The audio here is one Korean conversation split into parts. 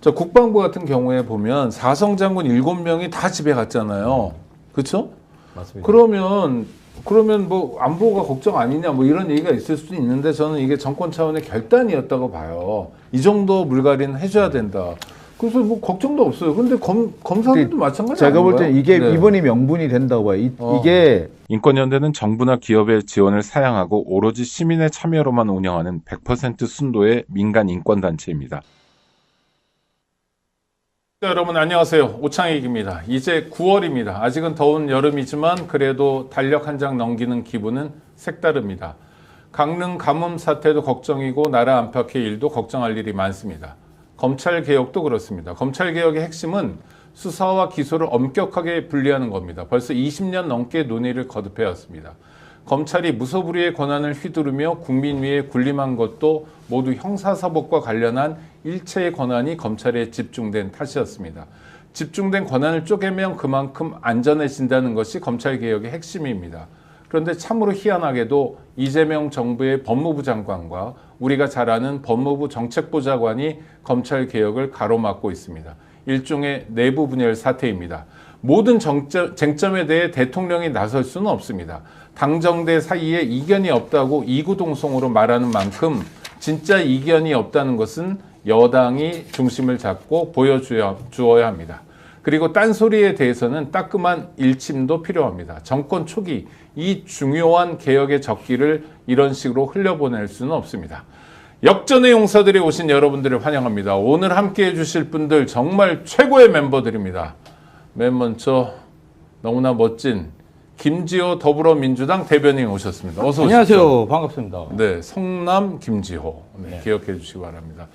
자, 국방부 같은 경우에 보면 사성 장군 7명이 다 집에 갔잖아요. 그렇죠? 맞습니다. 그러면 뭐 안보가 걱정 아니냐 뭐 이런 얘기가 있을 수도 있는데 저는 이게 정권 차원의 결단이었다고 봐요. 이 정도 물갈이는 해줘야 된다. 그래서 뭐 걱정도 없어요. 근데 검사들도 마찬가지 제가 볼 때 아닌가요? 이게 네. 이번이 명분이 된다고 봐요. 이게 인권연대는 정부나 기업의 지원을 사양하고 오로지 시민의 참여로만 운영하는 100% 순도의 민간 인권단체입니다. 자, 여러분 안녕하세요. 오창익입니다. 이제 9월입니다. 아직은 더운 여름이지만 그래도 달력 한 장 넘기는 기분은 색다릅니다. 강릉 가뭄 사태도 걱정이고 나라 안팎의 일도 걱정할 일이 많습니다. 검찰 개혁도 그렇습니다. 검찰 개혁의 핵심은 수사와 기소를 엄격하게 분리하는 겁니다. 벌써 20년 넘게 논의를 거듭해왔습니다. 검찰이 무소불위의 권한을 휘두르며 국민 위에 군림한 것도 모두 형사사법과 관련한 일체의 권한이 검찰에 집중된 탓이었습니다. 집중된 권한을 쪼개면 그만큼 안전해진다는 것이 검찰개혁의 핵심입니다. 그런데 참으로 희한하게도 이재명 정부의 법무부 장관과 우리가 잘 아는 법무부 정책보좌관이 검찰개혁을 가로막고 있습니다. 일종의 내부 분열 사태입니다. 모든 쟁점에 대해 대통령이 나설 수는 없습니다. 당정대 사이에 이견이 없다고 이구동성으로 말하는 만큼 진짜 이견이 없다는 것은 여당이 중심을 잡고 보여주어야 합니다. 그리고 딴소리에 대해서는 따끔한 일침도 필요합니다. 정권 초기 이 중요한 개혁의 적기를 이런 식으로 흘려보낼 수는 없습니다. 역전의 용사들이 오신 여러분들을 환영합니다. 오늘 함께해 주실 분들 정말 최고의 멤버들입니다. 맨 먼저 너무나 멋진 김지호 더불어민주당 대변인 오셨습니다. 어서 오십시오. 안녕하세요. 반갑습니다. 네, 성남 김지호. 네, 기억해 주시기 바랍니다.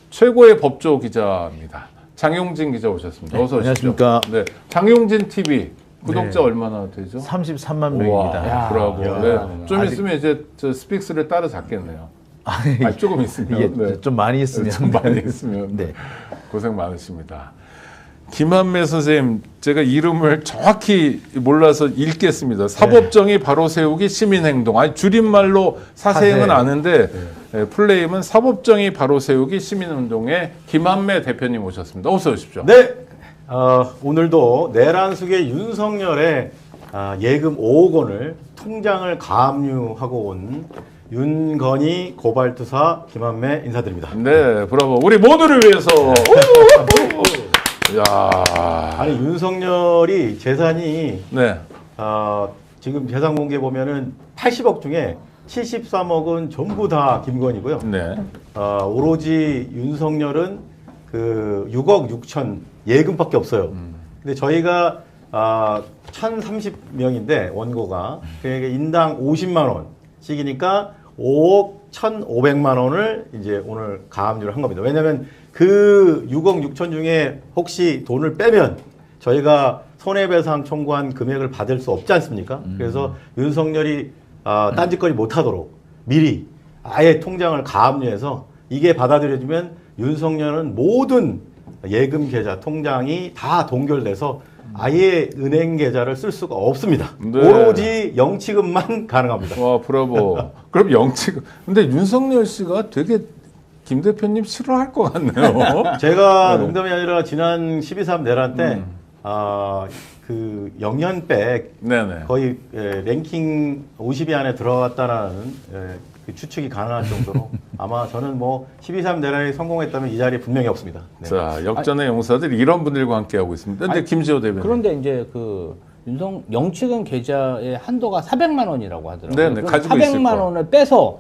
최고의 법조 기자입니다. 장용진 기자 오셨습니다. 어서 오십시오. 안녕하십니까. 네, 장용진 TV 구독자 얼마나 되죠? 33만 우와, 명입니다. 브라보. 야, 네, 좀 있으면 이제 저 스픽스를 따라잡겠네요. 아니, 조금 있으면. 이게 네. 좀 많이 있으면. 좀 많이 있으면. 네. 고생 많으십니다. 김한매 선생님, 제가 이름을 정확히 몰라서 읽겠습니다. 사법정의 바로 세우기 시민행동. 아니, 줄임말로 사세행은 사세행. 아는데, 풀네임은 사법정의 바로 세우기 시민운동의 김한매 대표님 오셨습니다. 어서 오십시오. 네. 오늘도 내란 속의 윤석열의 예금 5억 원을 통장을 가압류하고 온 윤건희 고발투사 김한매 인사드립니다. 네, 브라보. 우리 모두를 위해서. 야, 아니 윤석열이 재산이 네. 지금 재산 공개 보면은 80억 중에 73억은 전부 다 김건희고요. 네. 오로지 윤석열은 그 6억 6천 예금밖에 없어요. 근데 저희가 1,030명인데 원고가 그러니까 인당 50만 원씩이니까 5억 1,500만 원을 이제 오늘 가압류를 한 겁니다. 왜냐하면 그 6억 6천 중에 혹시 돈을 빼면 저희가 손해배상 청구한 금액을 받을 수 없지 않습니까? 그래서 윤석열이 딴짓거리 못하도록 미리 아예 통장을 가압류해서 이게 받아들여지면 윤석열은 모든 예금 계좌 통장이 다 동결돼서 아예 은행 계좌를 쓸 수가 없습니다. 네. 오로지 영치금만 가능합니다. 와, 브라보. 그럼 영치금. 근데 윤석열 씨가 되게 김 대표님 싫어할 것 같네요. 제가 네. 농담이 아니라 지난 12.3 내란 때 그 영연백 네네. 거의 랭킹 50위 안에 들어갔다라는 그 추측이 가능할 정도로 아마 저는 뭐 12.3 내란이 성공했다면 이 자리에 분명히 없습니다. 네. 자, 역전의 용사들 이런 분들과 함께하고 있습니다. 근데 김지호 대변인. 그런데 이제 그 영치금 계좌의 한도가 400만 원이라고 하더라고요. 네네, 그럼 가지고 있을 400만 거. 원을 빼서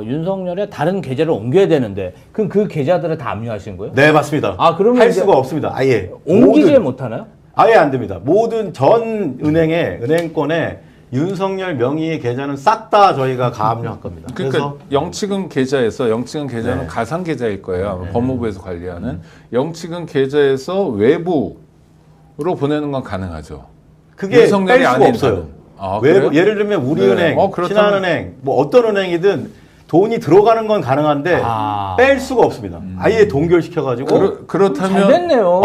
윤석열의 다른 계좌를 옮겨야 되는데 그럼 그 계좌들을 다 압류하신 거예요? 네, 맞습니다. 그러면 할 이제 수가 없습니다. 아예 옮기지 모든- 못하나요? 아예 안 됩니다. 모든 전 은행권에 윤석열 명의의 계좌는 싹 다 저희가 가압류할 겁니다. 그러니까 영치금 계좌는 네. 가상 계좌일 거예요. 아마 법무부에서 관리하는 영치금 계좌에서 외부로 보내는 건 가능하죠. 그게 뺄 윤석열이 수가 아닌 없어요. 다른. 아, 외부, 그래요? 예를 들면 네. 우리은행, 그렇다면- 신한은행, 뭐 어떤 은행이든 돈이 들어가는 건 가능한데 아. 뺄 수가 없습니다. 아예 동결시켜가지고 그렇다면 잘 됐네요.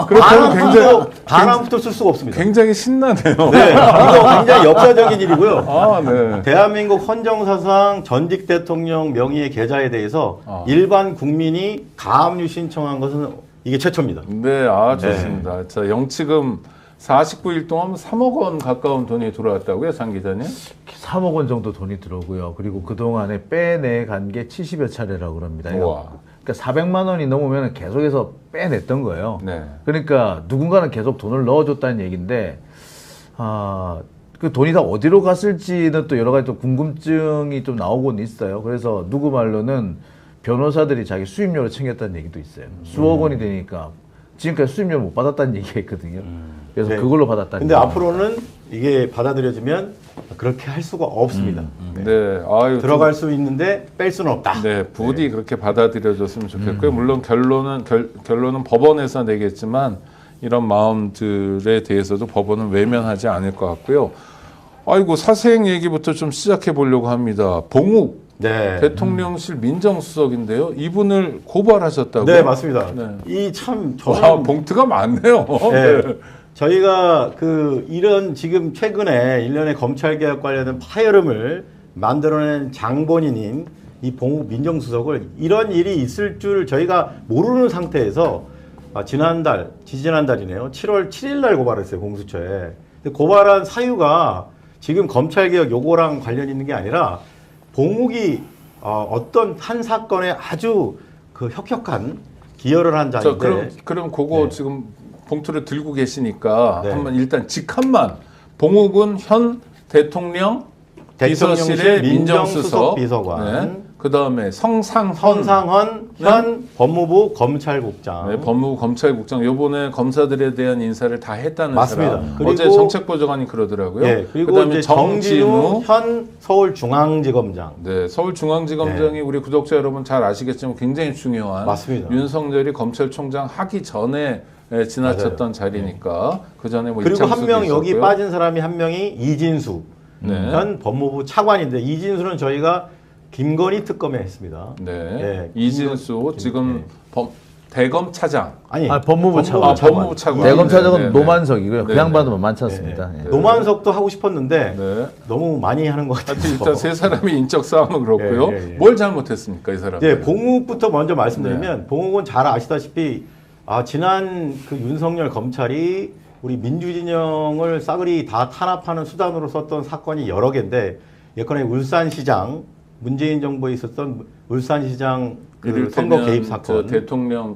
그렇다면 반환부터 쓸 수가 없습니다. 굉장히 신나네요. 네, 이거 굉장히 역사적인 일이고요. 아, 네. 대한민국 헌정사상 전직 대통령 명의의 계좌에 대해서 일반 국민이 가압류 신청한 것은 이게 최초입니다. 네, 좋습니다. 자, 영치금 49일 동안 3억 원 가까운 돈이 들어왔다고요, 장 기자님? 3억 원 정도 돈이 들어오고요. 그리고 그동안에 빼내간 게 70여 차례라고 그럽니다. 우와. 그러니까 400만 원이 넘으면 계속해서 빼냈던 거예요. 네. 그러니까 누군가는 계속 돈을 넣어줬다는 얘기인데, 그 돈이 다 어디로 갔을지는 또 여러 가지 또 궁금증이 좀 나오곤 있어요. 그래서 누구 말로는 변호사들이 자기 수임료로 챙겼다는 얘기도 있어요. 수억 원이 되니까 지금까지 수임료를 못 받았다는 얘기가 있거든요. 그래서 네. 그걸로 받았다는 근데 얘기. 앞으로는 이게 받아들여지면 그렇게 할 수가 없습니다. 네. 아유, 들어갈 수 있는데 뺄 수는 없다. 네, 부디 그렇게 받아들여줬으면 좋겠고요. 물론 결론은 법원에서 내겠지만 이런 마음들에 대해서도 법원은 외면하지 않을 것 같고요. 아이고, 사생 얘기부터 좀 시작해 보려고 합니다. 봉욱 네. 대통령실 민정수석인데요. 이분을 고발하셨다고요? 네, 맞습니다. 네. 이 참 와, 저는 봉투가 많네요. 네. 저희가 이런 지금 최근에 일련의 검찰개혁 관련된 파열음을 만들어낸 장본인인 이 봉욱 민정수석을 이런 일이 있을 줄 저희가 모르는 상태에서 지지난달이네요. 7월 7일 날 고발했어요, 공수처에. 근데 고발한 사유가 지금 검찰개혁 요거랑 관련 있는 게 아니라 봉욱이 어떤 한 사건에 아주 혁혁한 기여를 한 자인데. 그럼 그거 네. 지금 봉투를 들고 계시니까 네. 한번 일단 직함만 봉욱은 현 대통령 비서실의 민정수석 비서관. 네. 그다음에 성상헌 현 법무부 검찰국장. 네, 법무부 검찰국장 요번에 검사들에 대한 인사를 다 했다는 맞습니다. 사람. 그리고 어제 정책보좌관이 그러더라고요. 네, 그리고 그다음에 이제 정진우 현 서울중앙지검장. 네, 서울중앙지검장이 우리 구독자 여러분 잘 아시겠지만 굉장히 중요한 맞습니다. 윤석열이 검찰총장 하기 전에 지나쳤던 자리니까 그 전에 뭐 그리고 한 이창수도 명 여기 있었고요. 빠진 사람이 한 명이 이진수 네. 현 법무부 차관인데 이진수는 저희가 김건희 특검에 했습니다. 네, 예, 이진수 지금 대검 차장. 아니 법무부 차관. 법무부 차관. 대검 차장은 네, 네, 노만석이고요. 네, 그 양반은 네. 많지 않습니다. 네. 예. 노만석도 하고 싶었는데 네. 너무 많이 하는 것 같아서. 하여튼 일단 세 사람이 인적 싸움은 그렇고요. 예. 뭘 잘못했습니까, 이 사람? 네, 봉욱부터 먼저 말씀드리면 봉욱은 잘 아시다시피 지난 윤석열 검찰이 우리 민주진영을 싸그리 다 탄압하는 수단으로 썼던 사건이 여러 개인데 예컨대 울산시장 문재인 정부에 있었던 울산시장 선거 개입 사건.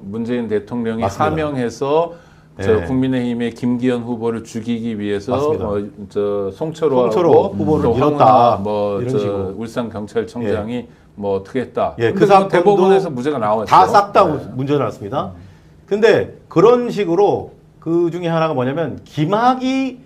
문재인 대통령이 맞습니다. 사명해서 네. 국민의힘의 김기현 후보를 죽이기 위해서 맞습니다. 송철호 후보를 밀었다. 이런 식으로. 울산 경찰청장이 뭐 어떻게 했다. 예, 근데 그 사건도 대법원에서 무죄가 나왔죠. 다 싹 다 네. 문제 났습니다. 근데 그런 식으로 그 중에 하나가 뭐냐면 김학의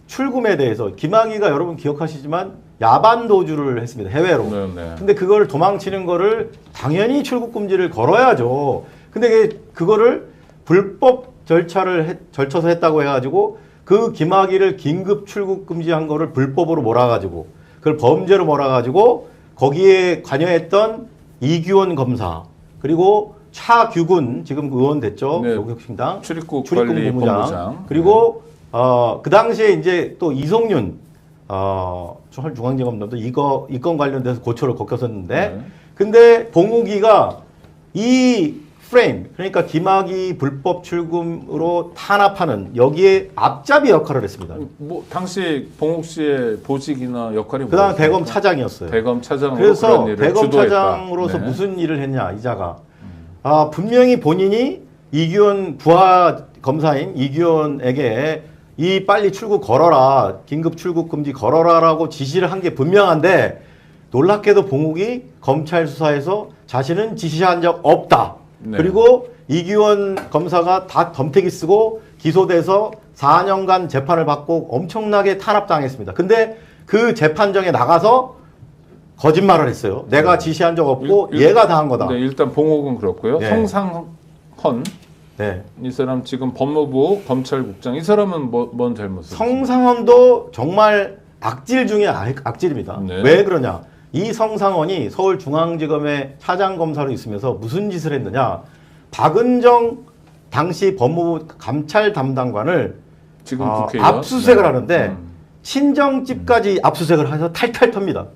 출금에 대해서 김학의가 여러분 기억하시지만 야반 도주를 했습니다. 해외로. 네. 근데 그걸 도망치는 거를 당연히 출국 금지를 걸어야죠. 근데 그거를 불법 절차를 절쳐서 했다고 해가지고 그 김학의를 긴급 출국 금지한 거를 불법으로 몰아가지고 그걸 범죄로 몰아가지고 거기에 관여했던 이규원 검사 그리고 차규근 지금 의원 됐죠. 네. 녹색신당 출입국관리본부장. 그리고 그 당시에 이제 또 이성윤 서울중앙지검장도 이 건 관련돼서 고초를 겪었었는데 네. 근데 봉욱이가 이 프레임 그러니까 김학의 불법 출금으로 탄압하는 여기에 앞잡이 역할을 했습니다. 뭐 당시 봉욱 씨의 보직이나 역할이 그다음 뭐였습니까? 대검 차장이었어요. 대검 차장으로 그래서 그런 일을 대검 주도했다. 차장으로서 네. 무슨 일을 했냐 이자가 분명히 본인이 이규원 부하 검사인 이규원에게 이 빨리 출국 걸어라 긴급 출국 금지 걸어라라고 지시를 한 게 분명한데 놀랍게도 봉욱이 검찰 수사에서 자신은 지시한 적 없다. 네. 그리고 이규원 검사가 다 덤태기 쓰고 기소돼서 4년간 재판을 받고 엄청나게 탄압당했습니다. 근데 그 재판정에 나가서 거짓말을 했어요. 내가 지시한 적 없고 얘가 다 한 거다. 네, 일단 봉옥은 그렇고요. 네. 성상헌 네. 이 사람 지금 법무부 검찰국장 이 사람은 뭔 잘못을? 성상헌도 정말 악질 중에 악질입니다. 네. 왜 그러냐? 이 성상원이 서울중앙지검의 차장검사로 있으면서 무슨 짓을 했느냐. 박은정 당시 법무부 감찰 담당관을 지금 국회의원 압수수색을 네. 하는데 친정집까지 압수수색을 해서 탈탈 텁니다.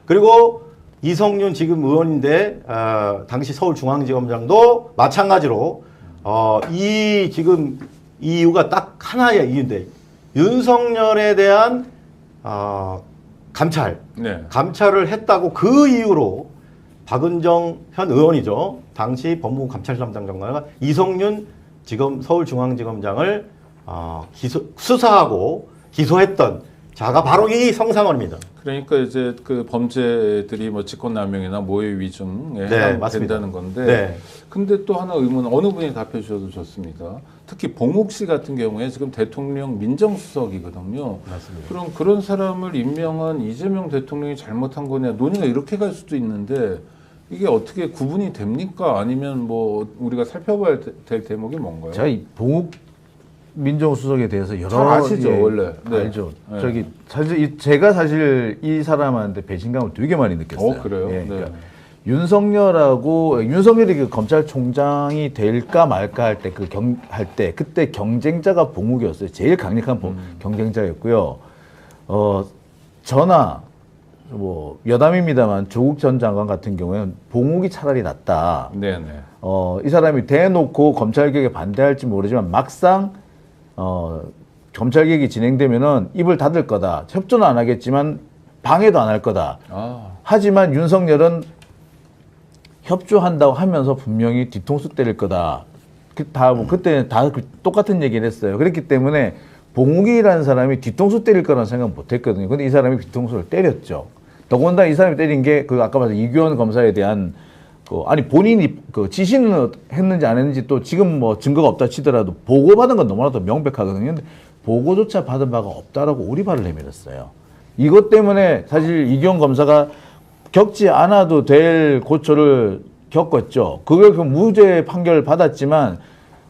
그리고 이성윤 지금 의원인데 당시 서울중앙지검장도 마찬가지로 이 지금 이유가 딱 하나의 이유인데 윤석열에 대한 네. 감찰을 했다고 그 이유로 박은정 현 의원이죠. 당시 법무부 감찰 담당관과 이성윤 지금 서울중앙지검장을 수사하고 기소했던 자가 바로 이 성상원입니다. 그러니까 이제 그 범죄들이 뭐 직권남용이나 모의 위증에 네, 해당된다는 건데. 네. 근데 또 하나 의문 어느 분이 답해 주셔도 좋습니다. 특히 봉욱 씨 같은 경우에 지금 대통령 민정수석이거든요. 맞습니다. 그럼 그런 사람을 임명한 이재명 대통령이 잘못한 거냐 논의가 이렇게 갈 수도 있는데 이게 어떻게 구분이 됩니까? 아니면 뭐 우리가 살펴봐야 될 대목이 뭔가요? 제가 이 봉욱 민정수석에 대해서 여러 잘 아시죠, 원래. 네. 알죠. 네. 저기 사실 제가 사실 이 사람한테 배신감을 되게 많이 느꼈어요. 그래요? 예, 네. 그러니까 윤석열이 그 검찰총장이 될까 말까 할 때 그때 경쟁자가 봉욱이었어요. 제일 강력한 경쟁자였고요. 저나 뭐 여담입니다만 조국 전 장관 같은 경우에는 봉욱이 차라리 낫다. 네네. 이 사람이 대놓고 검찰개혁에 반대할지 모르지만 막상 검찰개혁이 진행되면은 입을 닫을 거다. 협조는 안 하겠지만 방해도 안 할 거다. 하지만 윤석열은 협조한다고 하면서 분명히 뒤통수 때릴 거다. 그때는 다 똑같은 얘기를 했어요. 그렇기 때문에 봉욱이라는 사람이 뒤통수 때릴 거라는 생각 못 했거든요. 근데 이 사람이 뒤통수를 때렸죠. 더군다나 이 사람이 때린 게 아까 말한 이규원 검사에 대한 본인이 지시는 했는지 안 했는지 또 지금 뭐 증거가 없다 치더라도 보고받은 건 너무나도 명백하거든요. 근데 보고조차 받은 바가 없다라고 오리발을 내밀었어요. 이것 때문에 사실 이규원 검사가 겪지 않아도 될 고초를 겪었죠. 그걸 무죄 판결을 받았지만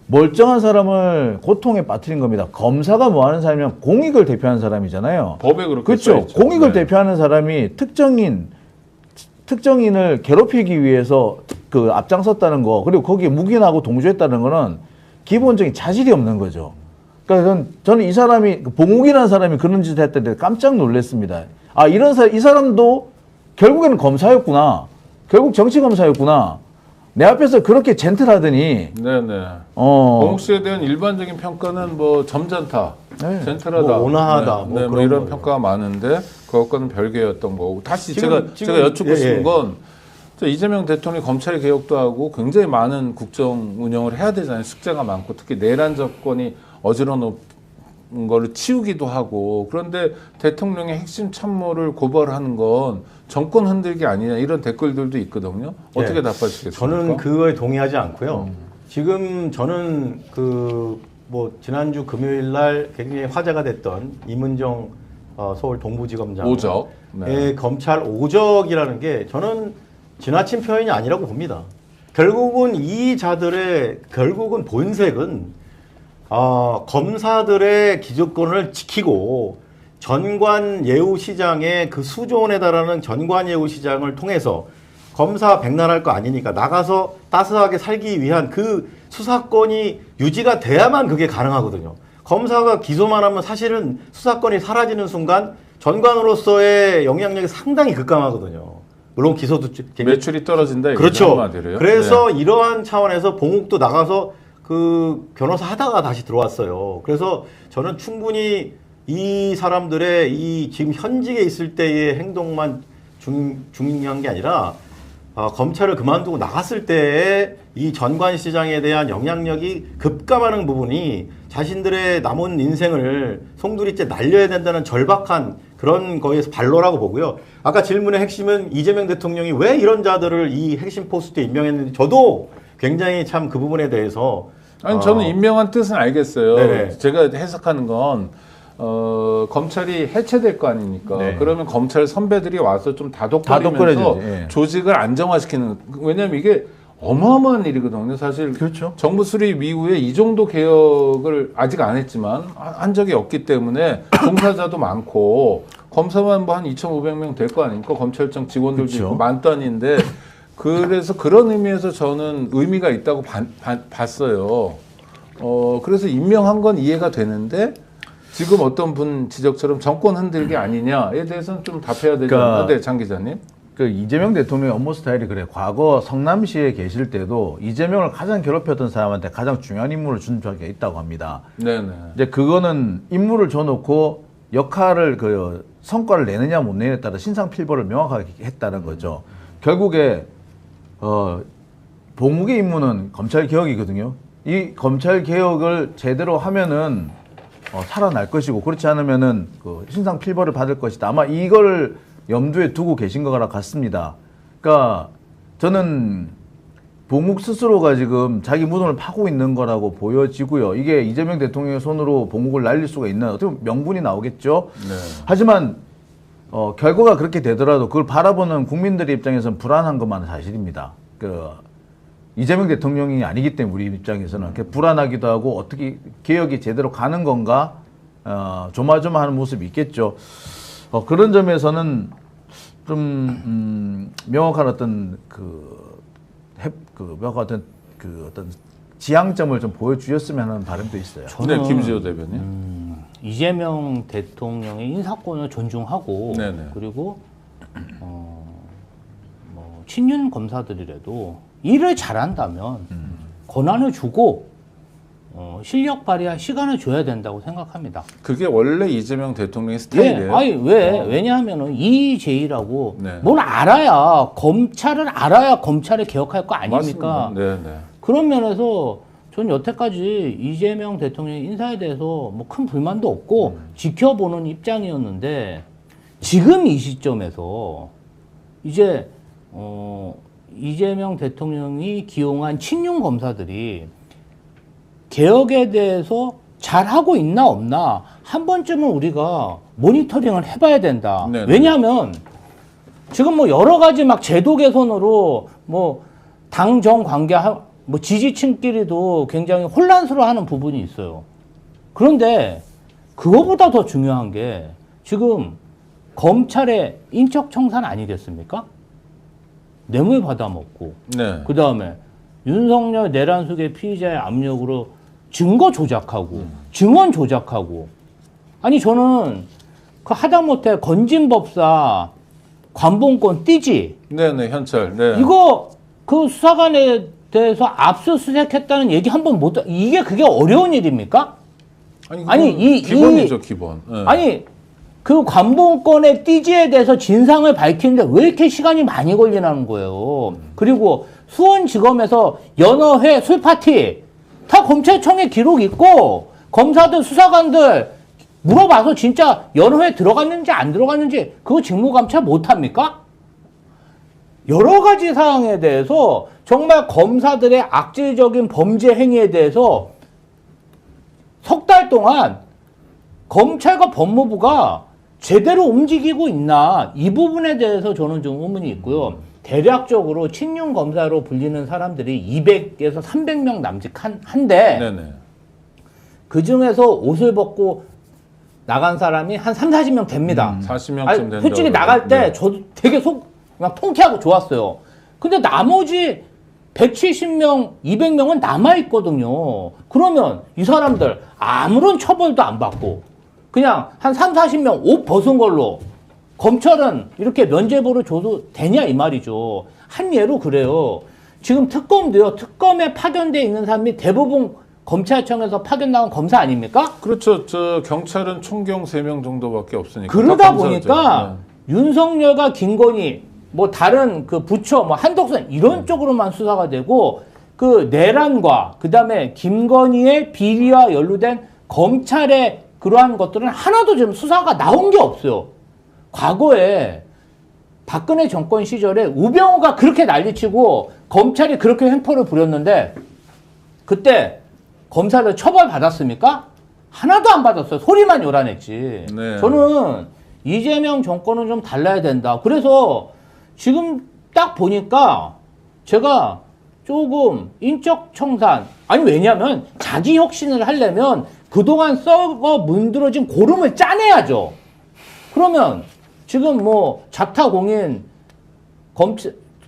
멀쩡한 사람을 고통에 빠뜨린 겁니다. 검사가 뭐 하는 사람이면 공익을 대표하는 사람이잖아요. 법에 그렇게 그렇죠. 써있죠. 공익을 네. 대표하는 사람이 특정인을 괴롭히기 위해서 앞장섰다는 거, 그리고 거기에 묵인하고 동조했다는 거는 기본적인 자질이 없는 거죠. 그러니까 저는 이 사람이 봉욱이라는 사람이 그런 짓을 했을 때 깜짝 놀랐습니다. 이 사람도 결국에는 검사였구나. 결국 정치 검사였구나. 내 앞에서 그렇게 젠틀하더니. 네네. 봉욱 씨에 대한 일반적인 평가는 뭐 점잖다, 네. 젠틀하다, 뭐 온화하다, 네. 뭐 네, 뭐 그런 이런 거예요. 평가가 많은데 그것과는 별개였던 거고. 다시 지금 제가 여쭙고 싶은 예. 건 이재명 대통령이 검찰 개혁도 하고 굉장히 많은 국정 운영을 해야 되잖아요. 숙제가 많고 특히 내란 정권이 어지러놓은 거를 치우기도 하고. 그런데 대통령의 핵심 참모를 고발하는 건 정권 흔들기 아니냐 이런 댓글들도 있거든요. 어떻게 네. 답하시겠습니까? 저는 그거에 동의하지 않고요. 지금 저는 지난주 금요일 날 굉장히 화제가 됐던 이문정 서울 동부지검장의 오적. 네. 검찰 오적이라는 게 저는 지나친 표현이 아니라고 봅니다. 결국은 이 자들의 본색은 검사들의 기득권을 지키고 전관 예우시장의 그 수조 원에 달하는 전관 예우시장을 통해서 검사 백날할 거 아니니까 나가서 따스하게 살기 위한 그 수사권이 유지가 돼야만 그게 가능하거든요. 검사가 기소만 하면 사실은 수사권이 사라지는 순간 전관으로서의 영향력이 상당히 급감하거든요. 물론 기소도 매출이 떨어진다. 그렇죠. 한마디로요. 그래서 네. 이러한 차원에서 봉욱도 나가서 그 변호사 하다가 다시 들어왔어요. 그래서 저는 충분히 이 사람들의 이 지금 현직에 있을 때의 행동만 중요한 게 아니라 검찰을 그만두고 나갔을 때의 이 전관 시장에 대한 영향력이 급감하는 부분이 자신들의 남은 인생을 송두리째 날려야 된다는 절박한 그런 거에서 반로라고 보고요. 아까 질문의 핵심은 이재명 대통령이 왜 이런 자들을 이 핵심 포스트에 임명했는지 저도 굉장히 참 그 부분에 대해서 저는 임명한 뜻은 알겠어요. 네네. 제가 해석하는 건 검찰이 해체될 거 아닙니까? 네. 그러면 검찰 선배들이 와서 좀 다독거리면서 다독거려야죠. 예. 조직을 안정화시키는. 왜냐하면 이게 어마어마한 일이거든요. 사실 그렇죠. 정부 수립 이후에 이 정도 개혁을 아직 안 했지만 한 적이 없기 때문에 종사자도 많고 검사만 뭐 한 2,500명 될 거 아닙니까? 검찰청 직원들도 그렇죠. 있고 만 단인데 그래서 그런 의미에서 저는 의미가 있다고 봤어요. 그래서 임명한 건 이해가 되는데 지금 어떤 분 지적처럼 정권 흔들기 아니냐에 대해서는 좀 답해야 되지 않나? 네, 장 기자님. 그 이재명 대통령의 업무 스타일이 그래. 과거 성남시에 계실 때도 이재명을 가장 괴롭혔던 사람한테 가장 중요한 임무를 준 적이 있다고 합니다. 네네. 이제 그거는 임무를 줘놓고 역할을 그 성과를 내느냐 못 내느냐에 따라 신상필벌을 명확하게 했다는 거죠. 결국에 봉욱의 임무는 검찰 개혁이거든요. 이 검찰 개혁을 제대로 하면은 살아날 것이고 그렇지 않으면은 그 신상필벌을 받을 것이다. 아마 이걸 염두에 두고 계신 것 같습니다. 그러니까 저는 봉욱 스스로가 지금 자기 무덤을 파고 있는 거라고 보여지고요. 이게 이재명 대통령의 손으로 봉욱을 날릴 수가 있는 어떻게 보면 명분이 나오겠죠. 네. 하지만 결과가 그렇게 되더라도 그걸 바라보는 국민들의 입장에서는 불안한 것만은 사실입니다. 이재명 대통령이 아니기 때문에 우리 입장에서는 불안하기도 하고 어떻게 개혁이 제대로 가는 건가 조마조마하는 모습이 있겠죠. 그런 점에서는 좀 명확한 어떤 명확한 어떤 지향점을 좀 보여주셨으면 하는 바람도 있어요. 네, 김지호 대변인. 이재명 대통령의 인사권을 존중하고 네네. 그리고 뭐 친윤 검사들이라도 일을 잘한다면 권한을 주고 실력 발휘할 시간을 줘야 된다고 생각합니다. 그게 원래 이재명 대통령의 스타일이에요. 예, 아니 왜냐하면은 이재희라고 네. 뭘 알아야 검찰을 알아야 검찰을 개혁할 거 아닙니까? 맞습니다. 네, 네. 그런 면에서 전 여태까지 이재명 대통령의 인사에 대해서 뭐 큰 불만도 없고 지켜보는 입장이었는데 지금 이 시점에서 이제 이재명 대통령이 기용한 친윤 검사들이 개혁에 대해서 잘하고 있나 없나 한 번쯤은 우리가 모니터링을 해봐야 된다. 네네. 왜냐하면 지금 뭐 여러 가지 막 제도 개선으로 뭐 당정 관계 뭐 지지층끼리도 굉장히 혼란스러워하는 부분이 있어요. 그런데 그거보다 더 중요한 게 지금 검찰의 인적 청산 아니겠습니까? 뇌물 받아먹고 네. 그 다음에 윤석열 내란 속의 피의자의 압력으로 증거 조작하고 증언 조작하고 아니 저는 그 하다못해 건진법사 관봉권 띠지 네네, 현철. 네. 이거 그 수사관에 대해서 압수수색했다는 얘기 한번 못 이게 그게 어려운 일입니까? 아니, 이 기본이죠, 기본. 네. 아니 그 관봉권의 띠지에 대해서 진상을 밝히는데 왜 이렇게 시간이 많이 걸리는 거예요? 그리고 수원지검에서 연어회 술파티 다 검찰청에 기록 있고 검사들 수사관들 물어봐서 진짜 연어회 들어갔는지 안 들어갔는지 그거 직무감찰 못합니까? 여러 가지 사항에 대해서 정말 검사들의 악질적인 범죄 행위에 대해서 석 달 동안 검찰과 법무부가 제대로 움직이고 있나 이 부분에 대해서 저는 좀 의문이 있고요. 대략적으로 친윤 검사로 불리는 사람들이 200에서 300명 남짓한데 네네. 그 중에서 옷을 벗고 나간 사람이 한 3, 40명 됩니다. 40명쯤 된다. 솔직히 나갈 때 저도 되게 그냥 통쾌하고 좋았어요. 근데 나머지 170명, 200명은 남아있거든요. 그러면 이 사람들 아무런 처벌도 안 받고 그냥 한 3, 40명 옷 벗은 걸로 검찰은 이렇게 면죄부를 줘도 되냐 이 말이죠. 한 예로 그래요. 지금 특검도요. 특검에 파견돼 있는 사람이 대부분 검찰청에서 파견 나온 검사 아닙니까? 그렇죠. 저 경찰은 총경 3명 정도밖에 없으니까. 그러다 다 검사죠. 보니까 윤석열과 김건희 뭐 다른 그 부처 뭐 한덕수 이런 쪽으로만 수사가 되고 그 내란과 그다음에 김건희의 비리와 연루된 검찰의 그러한 것들은 하나도 지금 수사가 나온 게 없어요. 과거에 박근혜 정권 시절에 우병우가 그렇게 난리치고 검찰이 그렇게 횡포를 부렸는데 그때 검사를 처벌받았습니까? 하나도 안 받았어요. 소리만 요란했지. 네. 저는 이재명 정권은 좀 달라야 된다. 그래서 지금 딱 보니까 제가 조금 인적 청산. 아니, 왜냐면 자기 혁신을 하려면 그동안 썩어 문드러진 고름을 짜내야죠. 그러면 지금 뭐 자타공인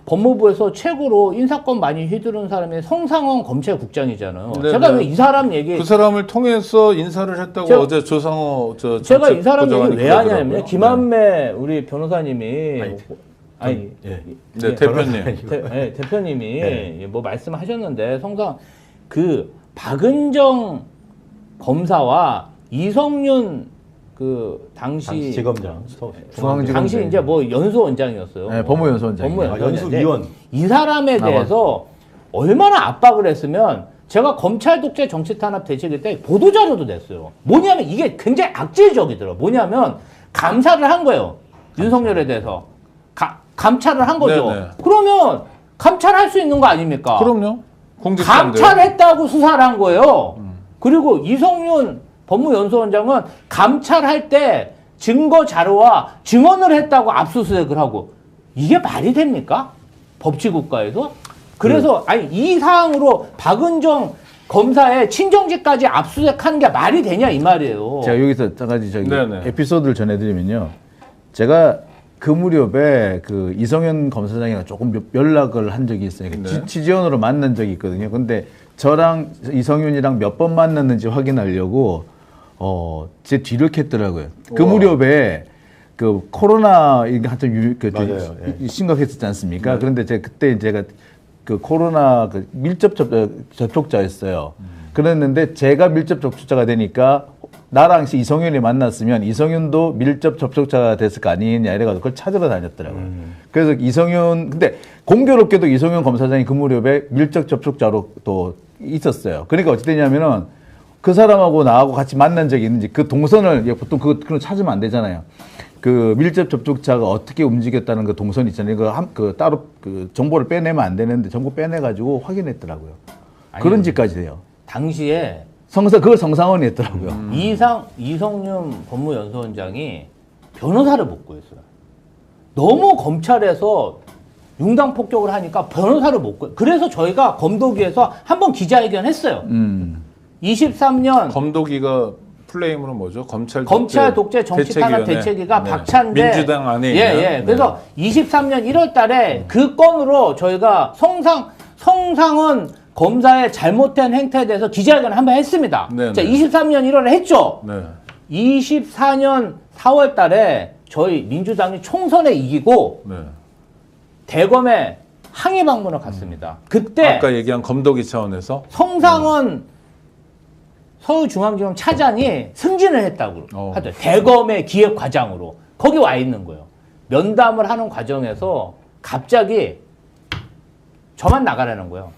법무부에서 최고로 인사권 많이 휘두른 사람이 성상원 검찰국장이잖아요. 네, 제가 네. 왜 이 사람 얘기 그 사람을 통해서 인사를 했다고 제가- 어제 조상호 제가 이 사람 얘기 정책부장관이 왜 하냐면요. 그러더라고요. 김한매 우리 변호사님이 아니 예. 네, 대표님. 대표님이 네. 뭐 말씀하셨는데 성상 그 박은정 검사와 이성윤 그 당시 지검장, 중앙지검장. 당시 이제 뭐 연수원장이었어요. 네, 법무연수원장이요. 법무연수원장인데 연수위원. 이 사람에 대해서 얼마나 압박을 했으면 제가 검찰 독재 정치 탄압 대책일 때 보도자료도 냈어요. 뭐냐면 이게 굉장히 악질적이더라고요. 뭐냐면 감사를 한 거예요. 윤석열에 대해서. 감찰을 한 거죠. 네네. 그러면 감찰할 수 있는 거 아닙니까? 그럼요. 공직자인데. 감찰했다고 수사를 한 거예요. 그리고 이성윤 법무연수원장은 감찰할 때 증거 자료와 증언을 했다고 압수수색을 하고 이게 말이 됩니까? 법치국가에서? 그래서 아니 이 사항으로 박은정 검사의 친정집까지 압수수색하는 게 말이 되냐 이 말이에요. 제가 여기서 한 가지 네네. 에피소드를 전해드리면요. 제가 그 무렵에 그 이성현 검사장이랑 조금 연락을 한 적이 있어요. 네. 취재원으로 만난 적이 있거든요. 근데 저랑 이성윤이랑 몇 번 만났는지 확인하려고 제 뒤를 캤더라고요. 그 우와. 무렵에 그 코로나 이게 한참 맞아요. 예. 심각했었지 않습니까? 그런데 그때 제가 그 코로나 그 밀접 접촉자였어요. 그랬는데 제가 밀접 접촉자가 되니까 나랑 이성윤이 만났으면 이성윤도 밀접 접촉자가 됐을 거 아니냐 이래가지고 그걸 찾으러 다녔더라고요. 그래서 이성윤 근데 공교롭게도 이성윤 검사장이 그 무렵에 밀접 접촉자로 또 있었어요. 그러니까 어찌 됐냐면은 그 사람하고 나하고 같이 만난 적이 있는지 그 동선을 보통 그런 찾으면 안 되잖아요. 그 밀접 접촉자가 어떻게 움직였다는 그 동선 있잖아요. 그 따로 그 정보를 빼내면 안 되는데 정보 빼내가지고 확인했더라고요. 그런 짓까지 돼요. 당시에 그걸 성상원이 했더라고요. 이성윤 법무연수원장이 변호사를 못 구했어요. 너무 검찰에서 융당 폭격을 하니까 변호사를 못 구해요. 그래서 저희가 검도기에서 한번 기자회견 했어요. 23년 검도기가 플레임으로 뭐죠? 검찰 독재 정치 탄압 대책위가 네. 박찬대 민주당 안에 있는. 예. 그래서 23년 1월 달에 그 건으로 저희가 성상원 검사의 잘못된 행태에 대해서 기자회견을 한번 했습니다. 네, 자, 네. 23년 1월에 했죠. 네. 24년 4월 달에 저희 민주당이 총선에 이기고 네. 대검에 항의 방문을 갔습니다. 그때 아까 얘기한 검도기 차원에서 성상원 서울중앙지검 차장이 승진을 했다고 하죠. 대검의 기획과장으로. 거기 와 있는 거예요. 면담을 하는 과정에서 갑자기 저만 나가라는 거예요.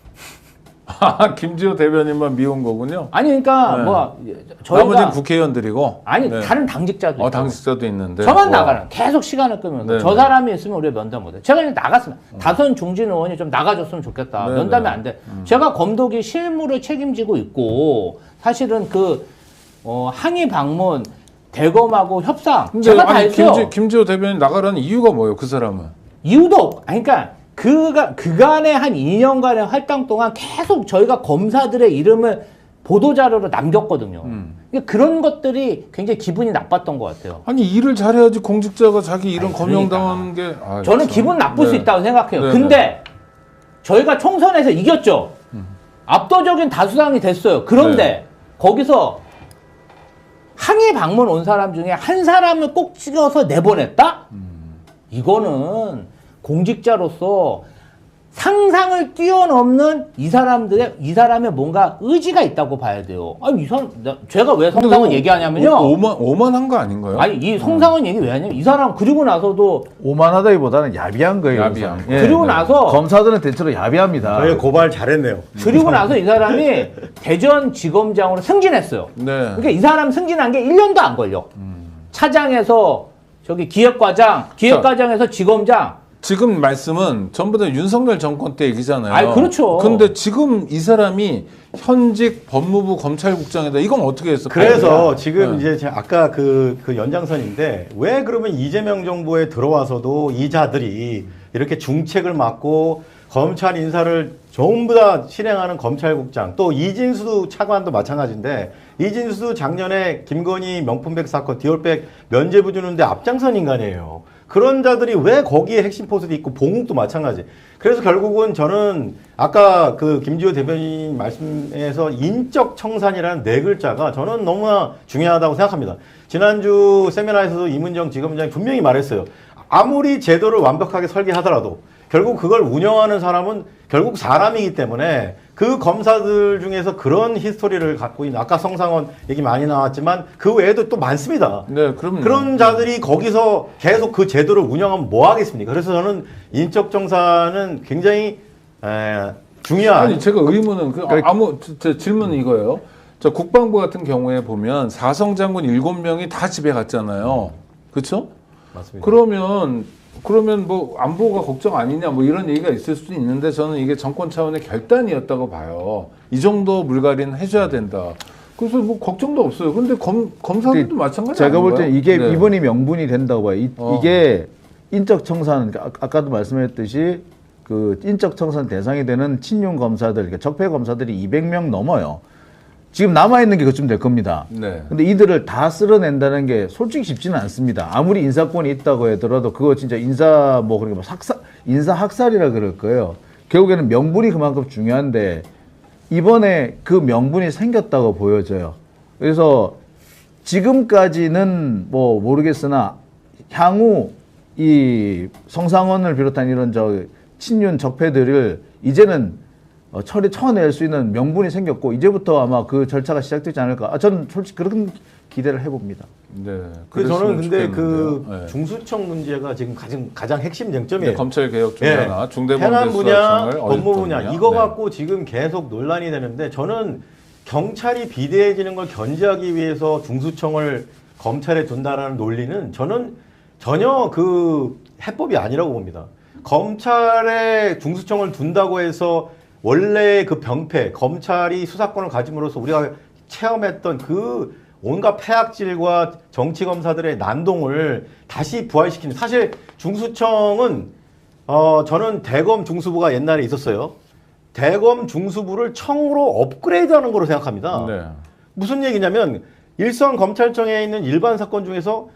김지호 대변인만 미운 거군요. 아니 그러니까 네. 뭐 나머지는 저희가 국회의원들이고. 아니 네. 다른 당직자도 있고 당직자도 있는데. 저만 와. 나가라. 계속 시간을 끄면서 네, 저 네. 사람이 있으면 우리가 면담 못해. 제가 그냥 나갔으면 다선 중진 의원이 좀 나가줬으면 좋겠다. 네, 면담이 네. 안 돼. 제가 검도기 실무를 책임지고 있고 사실은 그 항의 방문 대검하고 협상 근데 제가 다 아니, 했어요. 김지호 대변인 나가라는 이유가 뭐예요? 그 사람은. 이유도 없. 아니, 그러니까 그간의 한 2년간의 활동 동안 계속 저희가 검사들의 이름을 보도자료로 남겼거든요. 그러니까 그런 것들이 굉장히 기분이 나빴던 것 같아요. 아니 일을 잘해야지 공직자가 자기 이름 아니, 거명당하는 게. 아, 저는 참. 기분 나쁠 수 네. 있다고 생각해요. 네, 근데 저희가 총선에서 이겼죠. 압도적인 다수당이 됐어요. 그런데 네. 거기서 항의 방문 온 사람 중에 한 사람을 꼭 찍어서 내보냈다? 이거는 공직자로서 상상을 뛰어넘는 이 사람의 뭔가 의지가 있다고 봐야 돼요. 아니, 제가 왜 성상원 얘기하냐면요. 오만한 거 아닌가요? 아니, 이 성상원 얘기 왜 하냐면 이 사람 그리고 나서도 오만하다기보다는 야비한 거예요. 야비한 우선. 거. 예. 그리고 나서 검사들은 대체로 야비합니다. 저희 고발 잘했네요. 그리고 나서 이 사람이 대전지검장으로 승진했어요. 네. 그러니까 이 사람 승진한 게 1년도 안 걸려. 차장에서 저기 기획과장에서 지검장. 지금 말씀은 전부 다 윤석열 정권 때 얘기잖아요. 아니, 그렇죠. 근데 지금 이 사람이 현직 법무부 검찰국장이다. 이건 어떻게 했어? 그래서 지금 네. 이제 제가 아까 그 연장선인데 왜 그러면 이재명 정부에 들어와서도 이 자들이 이렇게 중책을 맡고 검찰 인사를 전부 다 실행하는 검찰국장, 또 이진수 차관도 마찬가지인데, 이진수도 작년에 김건희 명품백 사건, 디올백 면죄부 주는데 앞장선 인간이에요. 그런 자들이 왜 거기에 핵심 포스도 있고, 봉욱도 마찬가지. 그래서 결국은 저는 아까 그 김지호 대변인 말씀에서 인적 청산이라는 네 글자가 저는 너무나 중요하다고 생각합니다. 지난주 세미나에서도 이문정 지검장이 분명히 말했어요. 아무리 제도를 완벽하게 설계하더라도 결국 그걸 운영하는 사람은 결국 사람이기 때문에 그 검사들 중에서 그런 히스토리를 갖고 있는, 아까 성상원 얘기 많이 나왔지만 그 외에도 또 많습니다. 네, 그럼요. 그런 자들이 거기서 계속 그 제도를 운영하면 뭐 하겠습니까? 그래서 저는 인적 정산은 굉장히 중요한. 아니 제가 의문은 제 질문은 이거예요. 저 국방부 같은 경우에 보면 사성 장군 7명이 다 집에 갔잖아요. 그렇죠? 맞습니다. 그러면 뭐 안보가 걱정 아니냐 뭐 이런 얘기가 있을 수도 있는데 저는 이게 정권 차원의 결단이었다고 봐요. 이 정도 물갈이는 해줘야 된다. 그래서 뭐 걱정도 없어요. 근데 검사들도 마찬가지 제가 볼 때 아닌가요? 이게 네. 이번이 명분이 된다고 봐요. 이게 인적 청산, 아까도 말씀했듯이 그 인적 청산 대상이 되는 친윤 검사들, 그러니까 적폐 검사들이 200명 넘어요. 지금 남아있는 게 그쯤 될 겁니다. 네. 근데 이들을 다 쓸어낸다는 게 솔직히 쉽지는 않습니다. 아무리 인사권이 있다고 하더라도 그거 진짜 인사 학살이라 그럴 거예요. 결국에는 명분이 그만큼 중요한데 이번에 그 명분이 생겼다고 보여져요. 그래서 지금까지는 뭐 모르겠으나 향후 이 성상원을 비롯한 이런 친윤 적폐들을 이제는 쳐낼 수 있는 명분이 생겼고 이제부터 아마 그 절차가 시작되지 않을까. 저는 솔직히 그런 기대를 해봅니다. 네. 그래서 저는 근데 좋겠는데요. 그 네. 중수청 문제가 지금 가장 핵심 쟁점이에요. 네, 검찰 개혁 중에 하나, 해남 중대범죄 분야, 수사청을 법무 분야 어렵거든요. 이거 네. 갖고 지금 계속 논란이 되는데 저는 경찰이 비대해지는 걸 견제하기 위해서 중수청을 검찰에 둔다라는 논리는 저는 전혀 그 해법이 아니라고 봅니다. 검찰에 중수청을 둔다고 해서 원래 그 병폐, 검찰이 수사권을 가짐으로써 우리가 체험했던 그 온갖 폐악질과 정치검사들의 난동을 다시 부활시키는, 사실 중수청은 저는 대검 중수부가 옛날에 있었어요. 대검 중수부를 청으로 업그레이드하는 거로 생각합니다. 네. 무슨 얘기냐면 일선 검찰청에 있는 일반 사건 중에서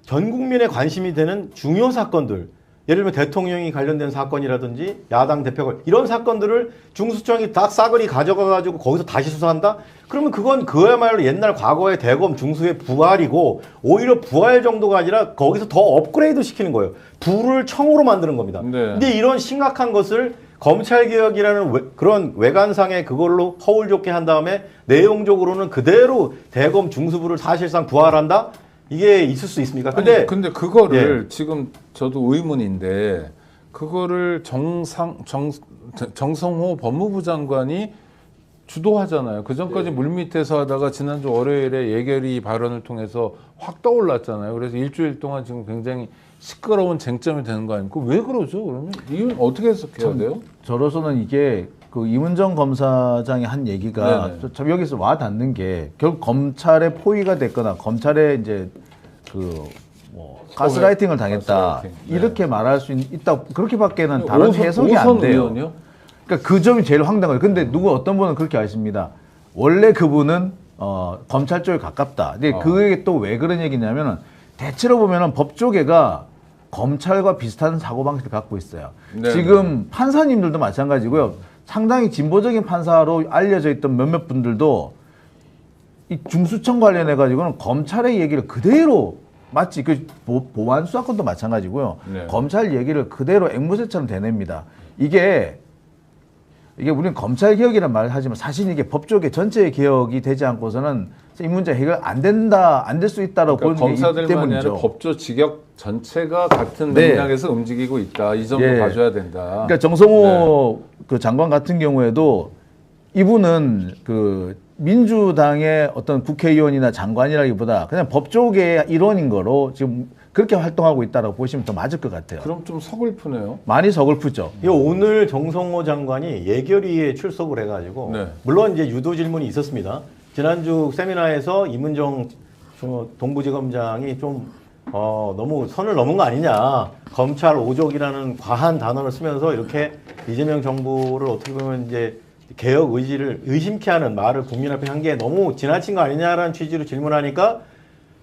전 국민의 관심이 되는 중요 사건들, 예를 들면 대통령이 관련된 사건이라든지 야당 대표가 이런 사건들을 중수청이 딱 싸그리 가져가가지고 거기서 다시 수사한다? 그러면 그건 그야말로 옛날 과거의 대검 중수의 부활이고 오히려 부활 정도가 아니라 거기서 더 업그레이드 시키는 거예요. 부를 청으로 만드는 겁니다. 네. 근데 이런 심각한 것을 검찰개혁이라는 그런 외관상의 그걸로 허울 좋게 한 다음에 내용적으로는 그대로 대검 중수부를 사실상 부활한다? 이게 있을 수 있습니까? 근데 근데 그거를 지금 저도 의문인데 그거를 정성호 법무부 장관이 주도하잖아요. 그 전까지 물밑에서 하다가 지난주 월요일에 예결위 발언을 통해서 확 떠올랐잖아요. 그래서 일주일 동안 지금 굉장히 시끄러운 쟁점이 되는 거 아닙니까? 왜 그러죠? 그러면 이건 어떻게 해석해야 돼요? 저로서는 이게 그 이문정 검사장이 한 얘기가 네네. 참 여기서 와 닿는 게 결국 검찰의 포위가 됐거나 검찰에 이제 가스라이팅을 당했다 가스라이팅. 네. 이렇게 말할 수 있다. 그렇게밖에는 다른 해석이 안 오선 돼요. 의원이요? 그러니까 그 점이 제일 황당해요. 근데 어떤 분은 그렇게 하십니다. 원래 그분은 검찰 쪽에 가깝다. 근데 그게 또 왜 그런 얘기냐면은 대체로 보면은 법조계가 검찰과 비슷한 사고방식을 갖고 있어요. 네네. 지금 판사님들도 마찬가지고요. 상당히 진보적인 판사로 알려져 있던 몇몇 분들도 이 중수청 관련해 가지고는 검찰의 얘기를 그대로 마치 그 보안 수사권도 마찬가지고요. 네. 검찰 얘기를 그대로 앵무새처럼 대냅니다. 이게 우리는 검찰 개혁이란 말을 하지만 사실 이게 법조계 전체의 개혁이 되지 않고서는 이 문제 해결 안 될 수 있다라고 그러니까 보는 게 있기 검사들만이 아니라 때문이죠. 법조 직역 전체가 같은 네. 맥락에서 움직이고 있다. 이 점도 예. 봐줘야 된다. 그러니까 정성호 그 장관 같은 경우에도 이분은 그 민주당의 어떤 국회의원이나 장관이라기보다 그냥 법조계의 일원인 거로 지금 그렇게 활동하고 있다고 보시면 더 맞을 것 같아요. 그럼 좀 서글프네요. 많이 서글프죠. 이 오늘 정성호 장관이 예결위에 출석을 해가지고 네. 물론 이제 유도 질문이 있었습니다. 지난주 세미나에서 이문정 동부지검장이 좀 너무 선을 넘은 거 아니냐. 검찰 오족이라는 과한 단어를 쓰면서 이렇게 이재명 정부를 어떻게 보면 이제 개혁 의지를 의심케 하는 말을 국민 앞에 한 게 너무 지나친 거 아니냐라는 취지로 질문하니까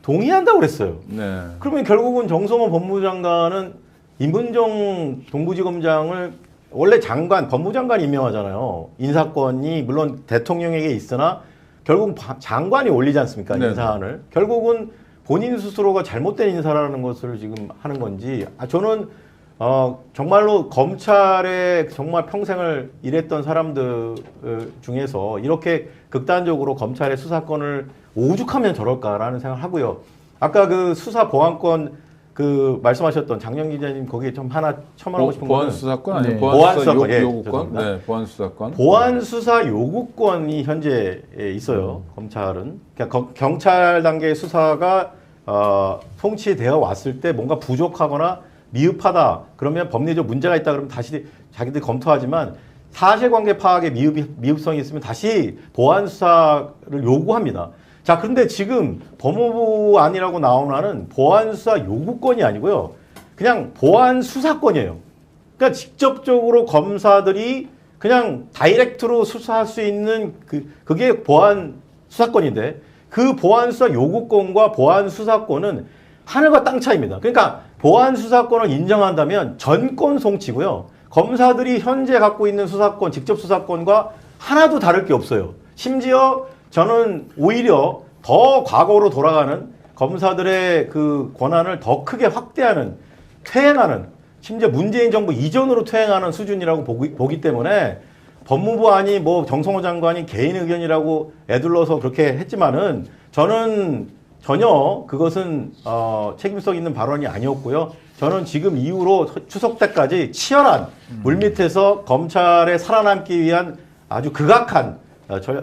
동의한다고 그랬어요. 네. 그러면 결국은 정성호 법무장관은 임은정 동부지검장을 원래 장관, 법무장관이 임명하잖아요. 인사권이 물론 대통령에게 있으나 결국 장관이 올리지 않습니까? 네. 인사안을. 결국은 본인 스스로가 잘못된 인사라는 것을 지금 하는 건지 저는 정말로 검찰에 정말 평생을 일했던 사람들 중에서 이렇게 극단적으로 검찰의 수사권을 오죽하면 저럴까라는 생각을 하고요. 아까 그 수사 보안권 그 말씀하셨던 장영 기자님 거기에 좀 하나 첨언하고 싶은 거는 보안 수사권 아니에요? 네. 보안 수사 보안 수사권, 예, 요구권? 죄송합니다. 네, 보안 수사권. 보안 수사 요구권이 현재 있어요. 검찰은. 그러니까 경찰 단계의 수사가 통치되어 왔을 때 뭔가 부족하거나 미흡하다. 그러면 법리적 문제가 있다 그러면 다시 자기들이 검토하지만 사실관계 파악에 미흡성이 있으면 다시 보안 수사를 요구합니다. 자, 그런데 지금 법무부 안이라고 나오는 보안 수사 요구권이 아니고요. 그냥 보안 수사권이에요. 그러니까 직접적으로 검사들이 그냥 다이렉트로 수사할 수 있는 그게 보안 수사권인데 그 보안 수사 요구권과 보안 수사권은 하늘과 땅 차이입니다. 그러니까 보안 수사권을 인정한다면 전권 송치고요. 검사들이 현재 갖고 있는 수사권, 직접 수사권과 하나도 다를 게 없어요. 심지어 저는 오히려 더 과거로 돌아가는 검사들의 그 권한을 더 크게 확대하는, 퇴행하는, 심지어 문재인 정부 이전으로 퇴행하는 수준이라고 보기 때문에 법무부 안이 뭐 정성호 장관이 개인 의견이라고 애둘러서 그렇게 했지만은 저는 전혀 그것은 책임성 있는 발언이 아니었고요. 저는 지금 이후로 추석 때까지 치열한 물밑에서 검찰에 살아남기 위한 아주 극악한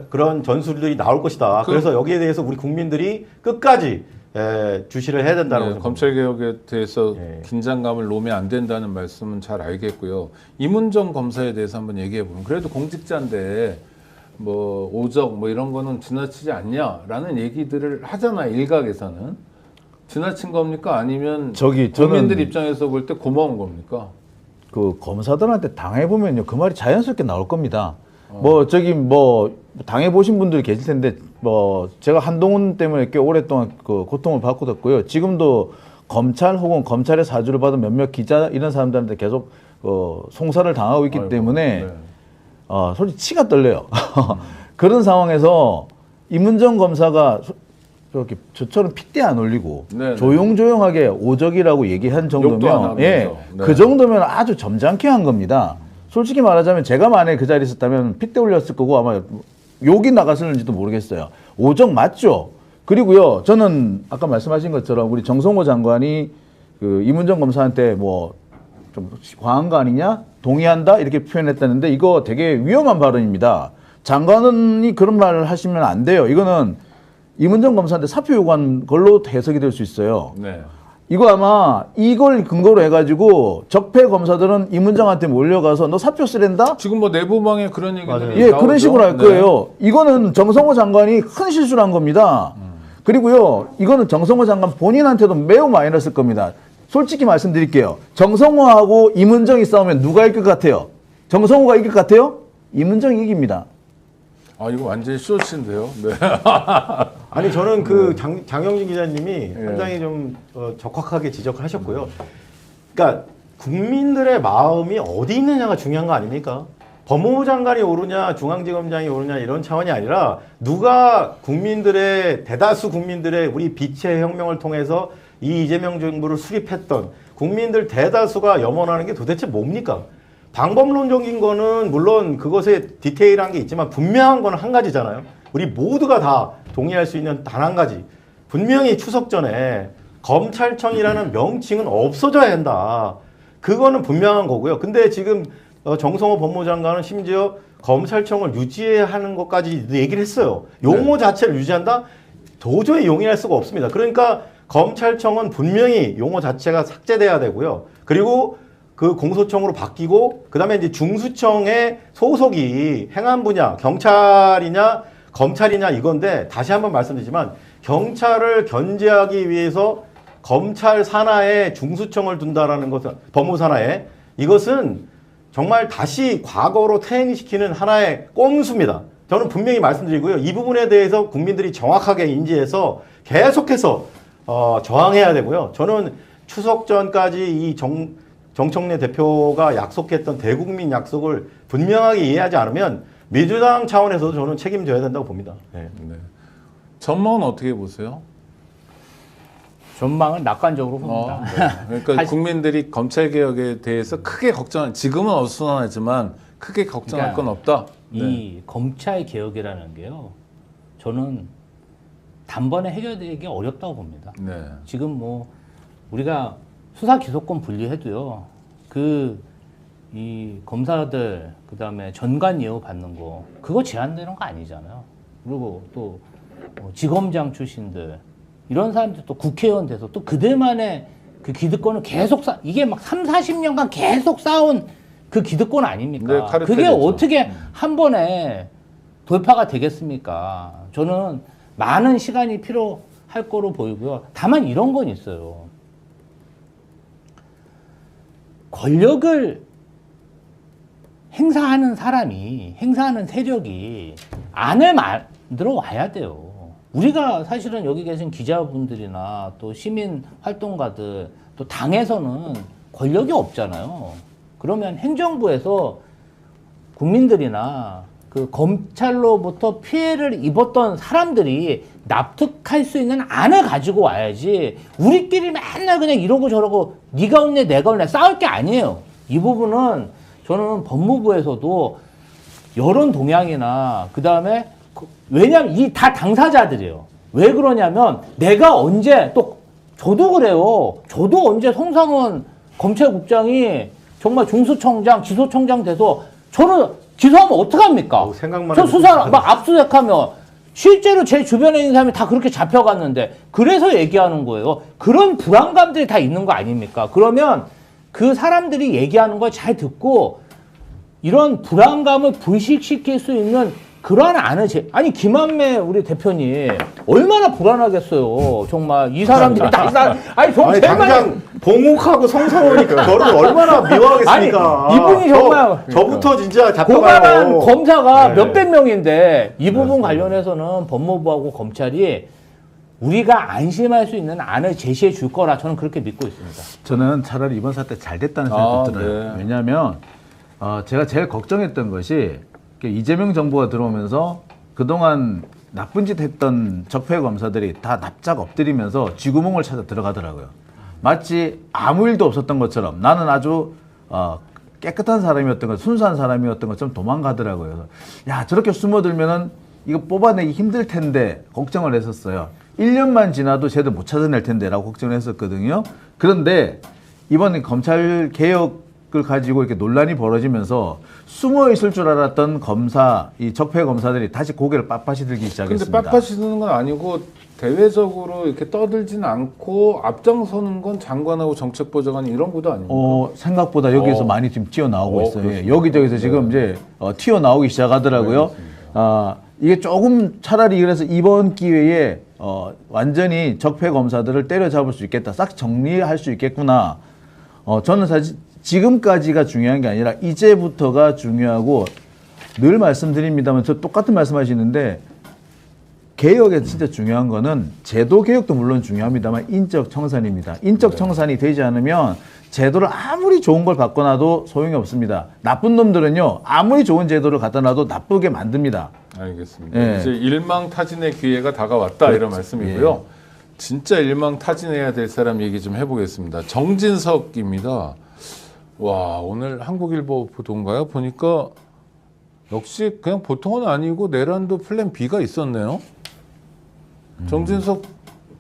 그런 전술들이 나올 것이다. 그래서 여기에 대해서 우리 국민들이 끝까지 주시를 해야 된다는 네, 거죠. 검찰 개혁에 대해서 네. 긴장감을 놓으면 안 된다는 말씀은 잘 알겠고요. 임은정 검사에 대해서 한번 얘기해 보면 그래도 공직자인데 뭐 오적 뭐 이런 거는 지나치지 않냐라는 얘기들을 하잖아요. 일각에서는 지나친 겁니까? 아니면 저는 국민들 입장에서 볼 때 고마운 겁니까? 그 검사들한테 당해보면요 그 말이 자연스럽게 나올 겁니다. 뭐 당해보신 분들이 계실 텐데 제가 한동훈 때문에 꽤 오랫동안 그 고통을 받고 뒀고요. 지금도 검찰 혹은 검찰의 사주를 받은 몇몇 기자 이런 사람들한테 계속 송사를 당하고 있기 때문에 네. 솔직히 치가 떨려요. 그런 상황에서 임은정 검사가 저렇게 저처럼 핏대 안 올리고 네, 네. 조용조용하게 오적이라고 얘기한 욕도 안 정도면 하면서. 네. 네. 그 정도면 아주 점잖게 한 겁니다. 솔직히 말하자면 제가 만약에 그 자리에 있었다면 핏대 올렸을 거고 아마 욕이 나갔을는지도 모르겠어요. 오적 맞죠? 그리고요 저는 아까 말씀하신 것처럼 우리 정성호 장관이 그 임은정 검사한테 뭐 좀 과한 거 아니냐? 동의한다? 이렇게 표현했다는데 이거 되게 위험한 발언입니다. 장관이 그런 말을 하시면 안 돼요. 이거는 임은정 검사한테 사표 요구한 걸로 해석이 될 수 있어요. 네. 이거 아마 이걸 근거로 해가지고 적폐 검사들은 임은정한테 몰려가서 너 사표 쓰랜다? 지금 뭐 내부망에 그런 얘기들이 맞아요. 예, 나오죠? 그런 식으로 할 네. 거예요. 이거는 정성호 장관이 큰 실수를 한 겁니다. 그리고요, 이거는 정성호 장관 본인한테도 매우 마이너스일 겁니다. 솔직히 말씀드릴게요. 정성호하고 임은정이 싸우면 누가 이길 것 같아요? 정성호가 이길 것 같아요? 임은정이 이깁니다. 아 이거 완전히 쇼츠인데요. 네. 아니 저는 그 장영진 기자님이 상당히 좀 적확하게 지적을 하셨고요. 그러니까 국민들의 마음이 어디 있느냐가 중요한 거 아닙니까? 법무부 장관이 오르냐 중앙지검장이 오르냐 이런 차원이 아니라 누가 국민들의 대다수 국민들의 우리 빛의 혁명을 통해서 이 이재명 정부를 수립했던 국민들 대다수가 염원하는 게 도대체 뭡니까? 방법론적인 거는 물론 그것에 디테일한 게 있지만 분명한 거는 한 가지잖아요. 우리 모두가 다 동의할 수 있는 단 한 가지. 분명히 추석 전에 검찰청이라는 명칭은 없어져야 한다. 그거는 분명한 거고요. 근데 지금 정성호 법무장관은 심지어 검찰청을 유지해야 하는 것까지 얘기를 했어요. 용어 자체를 유지한다? 도저히 용인할 수가 없습니다. 그러니까 검찰청은 분명히 용어 자체가 삭제돼야 되고요. 그리고 그 공소청으로 바뀌고 그다음에 이제 중수청의 소속이 행안 분야, 경찰이냐 검찰이냐 이건데 다시 한번 말씀드리지만 경찰을 견제하기 위해서 검찰 산하에 중수청을 둔다라는 것은 법무 산하에 이것은 정말 다시 과거로 퇴행시키는 하나의 꼼수입니다. 저는 분명히 말씀드리고요. 이 부분에 대해서 국민들이 정확하게 인지해서 계속해서 저항해야 되고요. 저는 추석 전까지 이 정청래 대표가 약속했던 대국민 약속을 분명하게 이해하지 않으면 민주당 차원에서도 저는 책임져야 된다고 봅니다. 네. 네. 전망은 어떻게 보세요? 전망은 낙관적으로 봅니다. 네. 그러니까 국민들이 검찰 개혁에 대해서 크게 걱정, 지금은 어수선하지만 크게 걱정할 그러니까 건 없다. 이 검찰 개혁이라는 게요, 저는 단번에 해결되기 어렵다고 봅니다. 네. 지금 뭐 우리가 수사 기소권 분리해도요, 이 검사들 그다음에 전관 예우 받는 거 그거 제한되는 거 아니잖아요. 그리고 또 지검장 출신들 이런 사람들 또 국회의원 돼서 또 그들만의 그 기득권을 계속 이게 막 3, 40년간 계속 쌓아온 그 기득권 아닙니까? 네, 카르텔 그게 됐죠. 어떻게 한 번에 돌파가 되겠습니까? 저는 많은 시간이 필요할 거로 보이고요. 다만 이런 건 있어요. 권력을 행사하는 사람이, 행사하는 세력이 안을 만들어 와야 돼요. 우리가 사실은 여기 계신 기자분들이나 또 시민 활동가들, 또 당에서는 권력이 없잖아요. 그러면 행정부에서 국민들이나 그 검찰로부터 피해를 입었던 사람들이 납득할 수 있는 안을 가지고 와야지 우리끼리 맨날 그냥 이러고 저러고 네가 없네 내가 없네 싸울 게 아니에요. 이 부분은 저는 법무부에서도 여론 동향이나 그다음에 왜냐면 이 다 당사자들이에요. 왜 그러냐면 내가 언제 또 저도 그래요. 저도 언제 송상은 검찰국장이 정말 중수청장, 기소청장 돼서 저를 기소하면 어떡합니까? 생각만 저 해도 수사 막 압수수색하면 실제로 제 주변에 있는 사람이 다 그렇게 잡혀갔는데 그래서 얘기하는 거예요. 그런 불안감들이 다 있는 거 아닙니까? 그러면 그 사람들이 얘기하는 걸 잘 듣고 이런 불안감을 불식시킬 수 있는 그러한 안을 아니 김한매 우리 대표님 얼마나 불안하겠어요. 정말 이 사람들이 다 아니 아니, 당장 봉욱하고 성상원이 저를 얼마나 미워하겠습니까? 아니, 이분이 정말 저부터 진짜 고만한 잡혀가요. 검사가 네. 몇백 명인데 이 부분 관련해서는 법무부하고 검찰이 우리가 안심할 수 있는 안을 제시해 줄 거라 저는 그렇게 믿고 있습니다. 저는 차라리 이번 사태 잘 됐다는 생각이 들어요. 네. 왜냐하면 제가 제일 걱정했던 것이 이재명 정부가 들어오면서 그동안 나쁜 짓 했던 적폐 검사들이 다 납작 엎드리면서 쥐구멍을 찾아 들어가더라고요. 마치 아무 일도 없었던 것처럼 나는 아주 깨끗한 사람이었던 것, 순수한 사람이었던 것처럼 도망가더라고요. 그래서 야 저렇게 숨어들면은 이거 뽑아내기 힘들 텐데 걱정을 했었어요. 1년만 지나도 쟤들 못 찾아낼 텐데라고 걱정을 했었거든요. 그런데 이번 검찰 개혁을 가지고 이렇게 논란이 벌어지면서 숨어 있을 줄 알았던 검사, 이 적폐 검사들이 다시 고개를 빳빳이 들기 근데 시작했습니다. 빳빳이 드는 건 아니고 대외적으로 이렇게 떠들지는 않고 앞장서는 건 장관하고 정책보좌관 이런 것도 아닙니까? 생각보다 여기에서 많이 지금 튀어나오고 있어요. 예, 그렇습니다. 여기저기서 지금 이제 튀어나오기 시작하더라고요. 이게 조금 차라리 그래서 이번 기회에 완전히 적폐 검사들을 때려잡을 수 있겠다. 싹 정리할 수 있겠구나. 저는 사실 지금까지가 중요한 게 아니라 이제부터가 중요하고 늘 말씀드립니다만 저 똑같은 말씀하시는데 개혁에 진짜 중요한 거는 제도 개혁도 물론 중요합니다만 인적 청산입니다. 인적 청산이 되지 않으면 제도를 아무리 좋은 걸 바꿔놔도 소용이 없습니다. 나쁜 놈들은요 아무리 좋은 제도를 갖다 놔도 나쁘게 만듭니다. 알겠습니다. 예. 이제 일망타진의 기회가 다가왔다 이런 말씀이고요. 진짜 일망타진해야 될 사람 얘기 좀 해보겠습니다. 정진석입니다. 와 오늘 한국일보 보도인가요? 보니까 역시 그냥 보통은 아니고 내란도 플랜 B가 있었네요. 정진석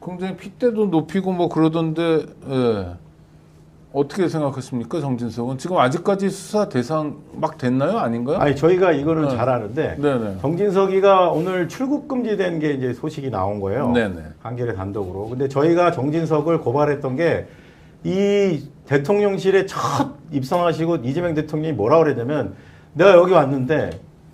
굉장히 핏대도 높이고 뭐 그러던데 예. 어떻게 생각하십니까? 정진석은 지금 아직까지 수사 대상 막 됐나요? 아닌가요? 아니 저희가 이거는 잘 아는데 네네. 정진석이가 오늘 출국 금지된 게 이제 소식이 나온 거예요. 네네. 한겨레 단독으로. 근데 저희가 정진석을 고발했던 게 이 대통령실에 첫 입성하시고 이재명 대통령이 뭐라 그랬냐면 내가 여기 왔는데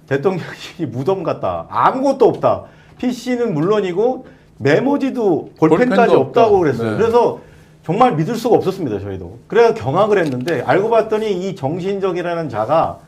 대통령실이 무덤 같다. 아무것도 없다. PC는 물론이고 메모지도 볼펜까지 볼펜도 없다고 없다. 그랬어요. 네. 그래서 정말 믿을 수가 없었습니다, 저희도. 그래서 경악을 했는데 알고 봤더니 이 정신적이라는 자가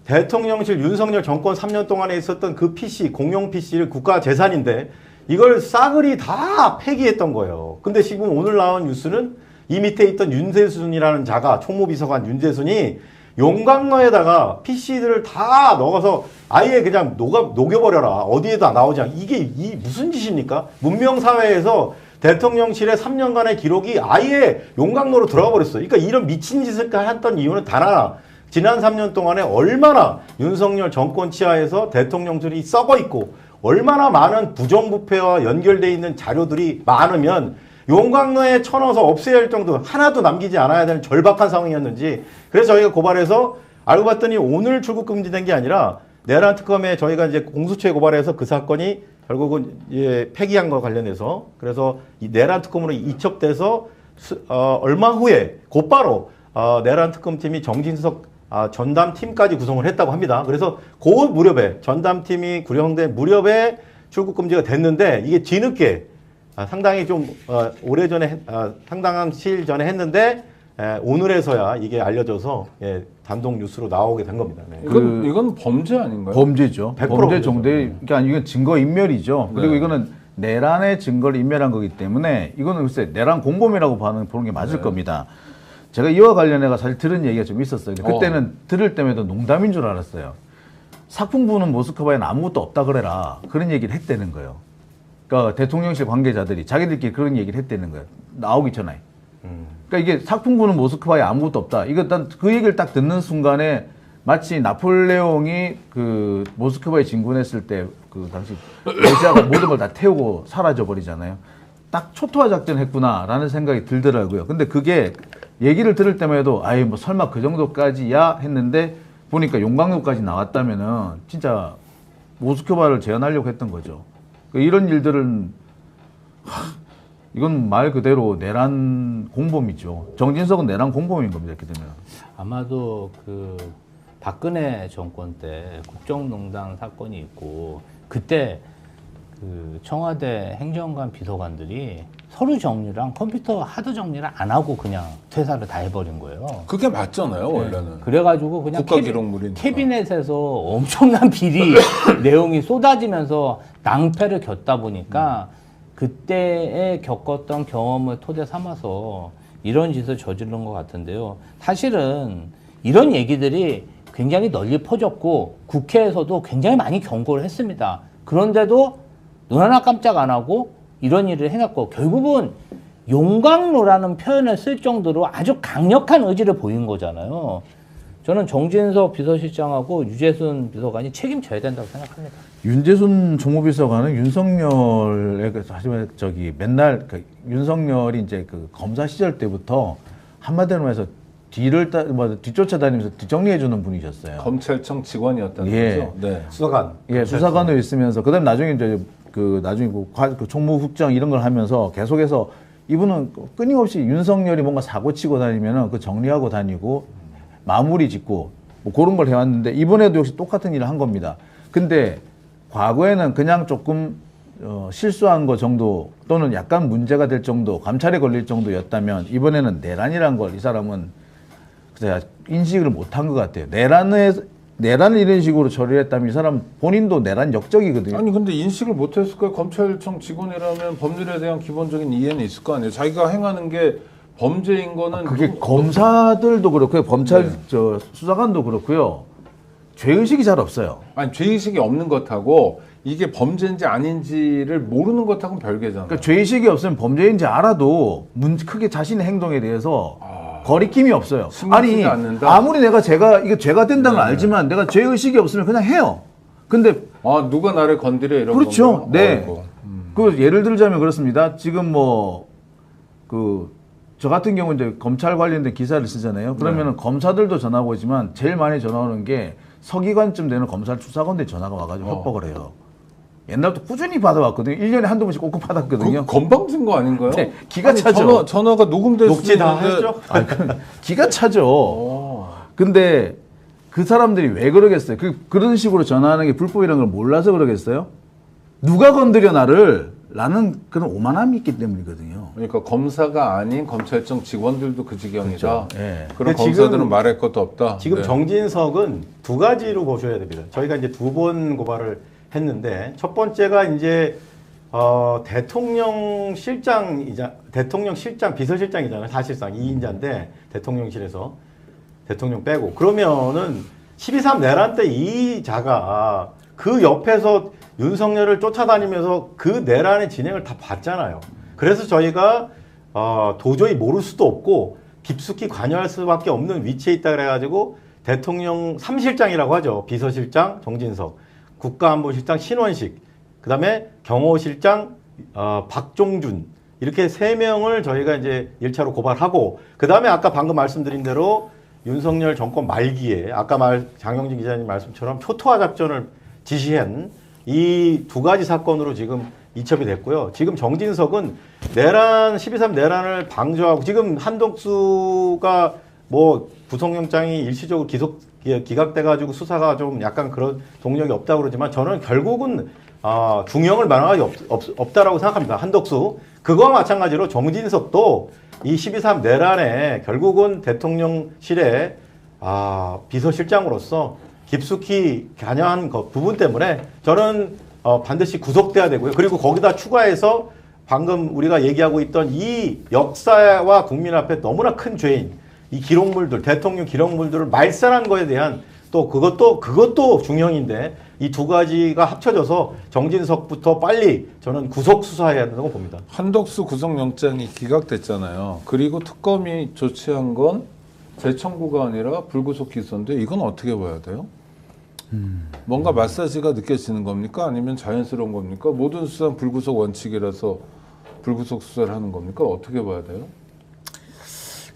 대통령실 윤석열 정권 3년 동안에 있었던 그 PC, 공용 PC를 국가 재산인데 이걸 싸그리 다 폐기했던 거예요. 근데 지금 오늘 나온 뉴스는 이 밑에 있던 윤재순이라는 자가 총무비서관 윤재순이 용광로에다가 PC들을 다 넣어서 아예 그냥 녹여버려라. 어디에도 나오지 않게. 이게 무슨 짓입니까? 문명사회에서 대통령실의 3년간의 기록이 아예 용광로로 들어가 버렸어요. 그러니까 이런 미친 짓을 했던 이유는 단 하나. 지난 3년 동안에 얼마나 윤석열 정권 치하에서 대통령들이 썩어 있고 얼마나 많은 부정부패와 연결되어 있는 자료들이 많으면 용광로에 쳐넣어서 없애야 할 정도 하나도 남기지 않아야 되는 절박한 상황이었는지 그래서 저희가 고발해서 알고 봤더니 오늘 출국 금지된 게 아니라 내란 특검에 저희가 이제 공수처에 고발해서 그 사건이 결국은 폐기한 거 관련해서 그래서 이 내란 특검으로 이첩돼서 얼마 후에 곧바로 내란 특검팀이 정진석 전담팀까지 구성을 했다고 합니다. 그래서 그 무렵에 전담팀이 구성된 무렵에 출국 금지가 됐는데 이게 뒤늦게 상당히 좀 오래전에 상당한 시일 전에 했는데 오늘에서야 이게 알려져서 단독 뉴스로 나오게 된 겁니다. 네. 이건 범죄 아닌가요? 범죄죠. 100% 범죄 정도의 그러니까 이건 증거 인멸이죠. 그리고 네. 이거는 내란의 증거를 인멸한 거기 때문에 이거는 글쎄 내란 공범이라고 보는 게 맞을 겁니다. 제가 이와 관련해서 사실 들은 얘기가 좀 있었어요. 근데 그때는 들을 때마다 농담인 줄 알았어요. 사풍부는 모스크바에는 아무것도 없다 그래라. 그런 얘기를 했다는 거예요. 그러니까 대통령실 관계자들이 자기들끼리 그런 얘기를 했다는 거예요. 나오기 전에. 그러니까 이게 사풍부는 모스크바에 아무것도 없다. 이거 난 그 얘기를 딱 듣는 순간에 마치 나폴레옹이 그 모스크바에 진군했을 때 그 당시 러시아가 모든 걸 다 태우고 사라져 버리잖아요. 딱 초토화 작전 했구나라는 생각이 들더라고요. 근데 그게 얘기를 들을 때만 해도 아이 뭐 설마 그 정도까지야 했는데 보니까 용광로까지 나왔다면은 진짜 모스크바를 제한하려고 했던 거죠. 이런 일들은 이건 말 그대로 내란 공범이죠. 정진석은 내란 공범인 겁니다. 이렇게 되면. 아마도 그 박근혜 정권 때 국정농단 사건이 있고 그때 그 청와대 행정관 비서관들이 서류 정리랑 컴퓨터 하드 정리를 안 하고 그냥 퇴사를 다 해버린 거예요. 그게 맞잖아요, 원래는. 그래가지고 그냥 국가기록물이니까. 캐비넷에서 엄청난 비리 내용이 쏟아지면서 낭패를 겪다 보니까 그때에 겪었던 경험을 토대 삼아서 이런 짓을 저지른 것 같은데요. 사실은 이런 얘기들이 굉장히 널리 퍼졌고 국회에서도 굉장히 많이 경고를 했습니다. 그런데도 눈 하나 깜짝 안 하고 이런 일을 해놨고 결국은 용광로라는 표현을 쓸 정도로 아주 강력한 의지를 보인 거잖아요. 저는 정진석 비서실장하고 유재순 비서관이 책임져야 된다고 생각합니다. 윤재순 총무비서관은 윤석열의 하지만 저기 맨날 그 윤석열이 이제 그 검사 시절 때부터 한마디로 해서 뒤쫓아다니면서 뒷정리해주는 분이셨어요. 검찰청 직원이었다는 예. 거죠. 네. 수사관. 예, 수사관으로 있으면서 그다음 나중에 이제 나중에 그 총무국장 이런 걸 하면서 계속해서 이분은 끊임없이 윤석열이 뭔가 사고 치고 다니면은 그 정리하고 다니고 마무리 짓고 뭐 그런 걸 해왔는데 이번에도 역시 똑같은 일을 한 겁니다. 근데 과거에는 그냥 조금 실수한 거 정도 또는 약간 문제가 될 정도 감찰에 걸릴 정도였다면 이번에는 내란이란 걸 이 사람은 그냥 인식을 못한 것 같아요. 내란을 이런 식으로 처리를 했다면 이 사람 본인도 내란 역적이거든요. 아니 근데 인식을 못했을 거예요. 검찰청 직원이라면 법률에 대한 기본적인 이해는 있을 거 아니에요. 자기가 행하는 게 범죄인 거는 그게 검사들도 그렇고요. 검찰 수사관도 그렇고요. 죄의식이 잘 없어요. 아니 죄의식이 없는 것하고 이게 범죄인지 아닌지를 모르는 것하고는 별개잖아요. 그러니까 죄의식이 없으면 범죄인지 알아도 크게 자신의 행동에 대해서 거리낌이 없어요. 신경 쓰지 아니 않는다? 아무리 이게 죄가 된다는 걸 알지만 내가 죄의식이 없으면 그냥 해요. 근데 누가 나를 건드려 이런 그렇죠. 건가요? 네. 어이구. 그 예를 들자면 그렇습니다. 지금 저 같은 경우 이제 검찰 관련된 기사를 쓰잖아요. 그러면은 검사들도 전화가 오지만 제일 많이 전화 오는 게 서기관쯤 되는 검찰 수사관들이 전화가 와가지고 협박을 해요. 옛날부터 꾸준히 받아왔거든요. 1년에 한두 번씩 꼭꼭 받았거든요. 건방 쓴 거 아닌가요? 네, 기가 차죠. 전화가 녹음됐을 녹지 다 했죠? 기가 차죠. 근데 그 사람들이 왜 그러겠어요? 그런 식으로 전화하는 게 불법이라는 걸 몰라서 그러겠어요? 누가 건드려 나를? 라는 그런 오만함이 있기 때문이거든요. 그러니까 검사가 아닌 검찰청 직원들도 그 지경이다. 그렇죠. 예. 그런 근데 검사들은 지금- 말할 것도 없다. 지금 네. 정진석은 두 가지로 보셔야 됩니다. 저희가 이제 2번 고발을 했는데 첫 번째가 이제 대통령 실장 비서실장이잖아요. 사실상 2인자인데 대통령실에서 대통령 빼고 그러면은 12.3 내란 때 이 자가 그 옆에서 윤석열을 쫓아다니면서 그 내란의 진행을 다 봤잖아요. 그래서 저희가 도저히 모를 수도 없고 깊숙이 관여할 수밖에 없는 위치에 있다 그래가지고 대통령 3실장이라고 하죠. 비서실장 정진석, 국가안보실장 신원식, 그다음에 경호실장 박종준 이렇게 3명을 저희가 이제 1차로 고발하고 그다음에 아까 방금 말씀드린 대로 윤석열 정권 말기에 아까 장영진 기자님 말씀처럼 초토화 작전을 지시한 이 두 가지 사건으로 지금 이첩이 됐고요. 지금 정진석은 12.3 내란을 방조하고 지금 한덕수가 뭐 구속영장이 일시적으로 기각돼가지고 수사가 좀 약간 그런 동력이 없다고 그러지만 저는 결국은 중형을 면하기 없다라고 생각합니다. 한덕수. 그거와 마찬가지로 정진석도 이 12.3 내란에 결국은 대통령실에 비서실장으로서 깊숙이 관여한 부분 때문에 저는 반드시 구속돼야 되고요. 그리고 거기다 추가해서 방금 우리가 얘기하고 있던 이 역사와 국민 앞에 너무나 큰 죄인, 이 기록물들, 대통령 기록물들을 말살한 거에 대한 또 그것도 중형인데 이 두 가지가 합쳐져서 정진석부터 빨리 저는 구속 수사해야 된다고 봅니다. 한덕수 구속영장이 기각됐잖아요. 그리고 특검이 조치한 건 재청구가 아니라 불구속 기소인데 이건 어떻게 봐야 돼요? 뭔가 마사지가 느껴지는 겁니까? 아니면 자연스러운 겁니까? 모든 수사는 불구속 원칙이라서 불구속 수사를 하는 겁니까? 어떻게 봐야 돼요?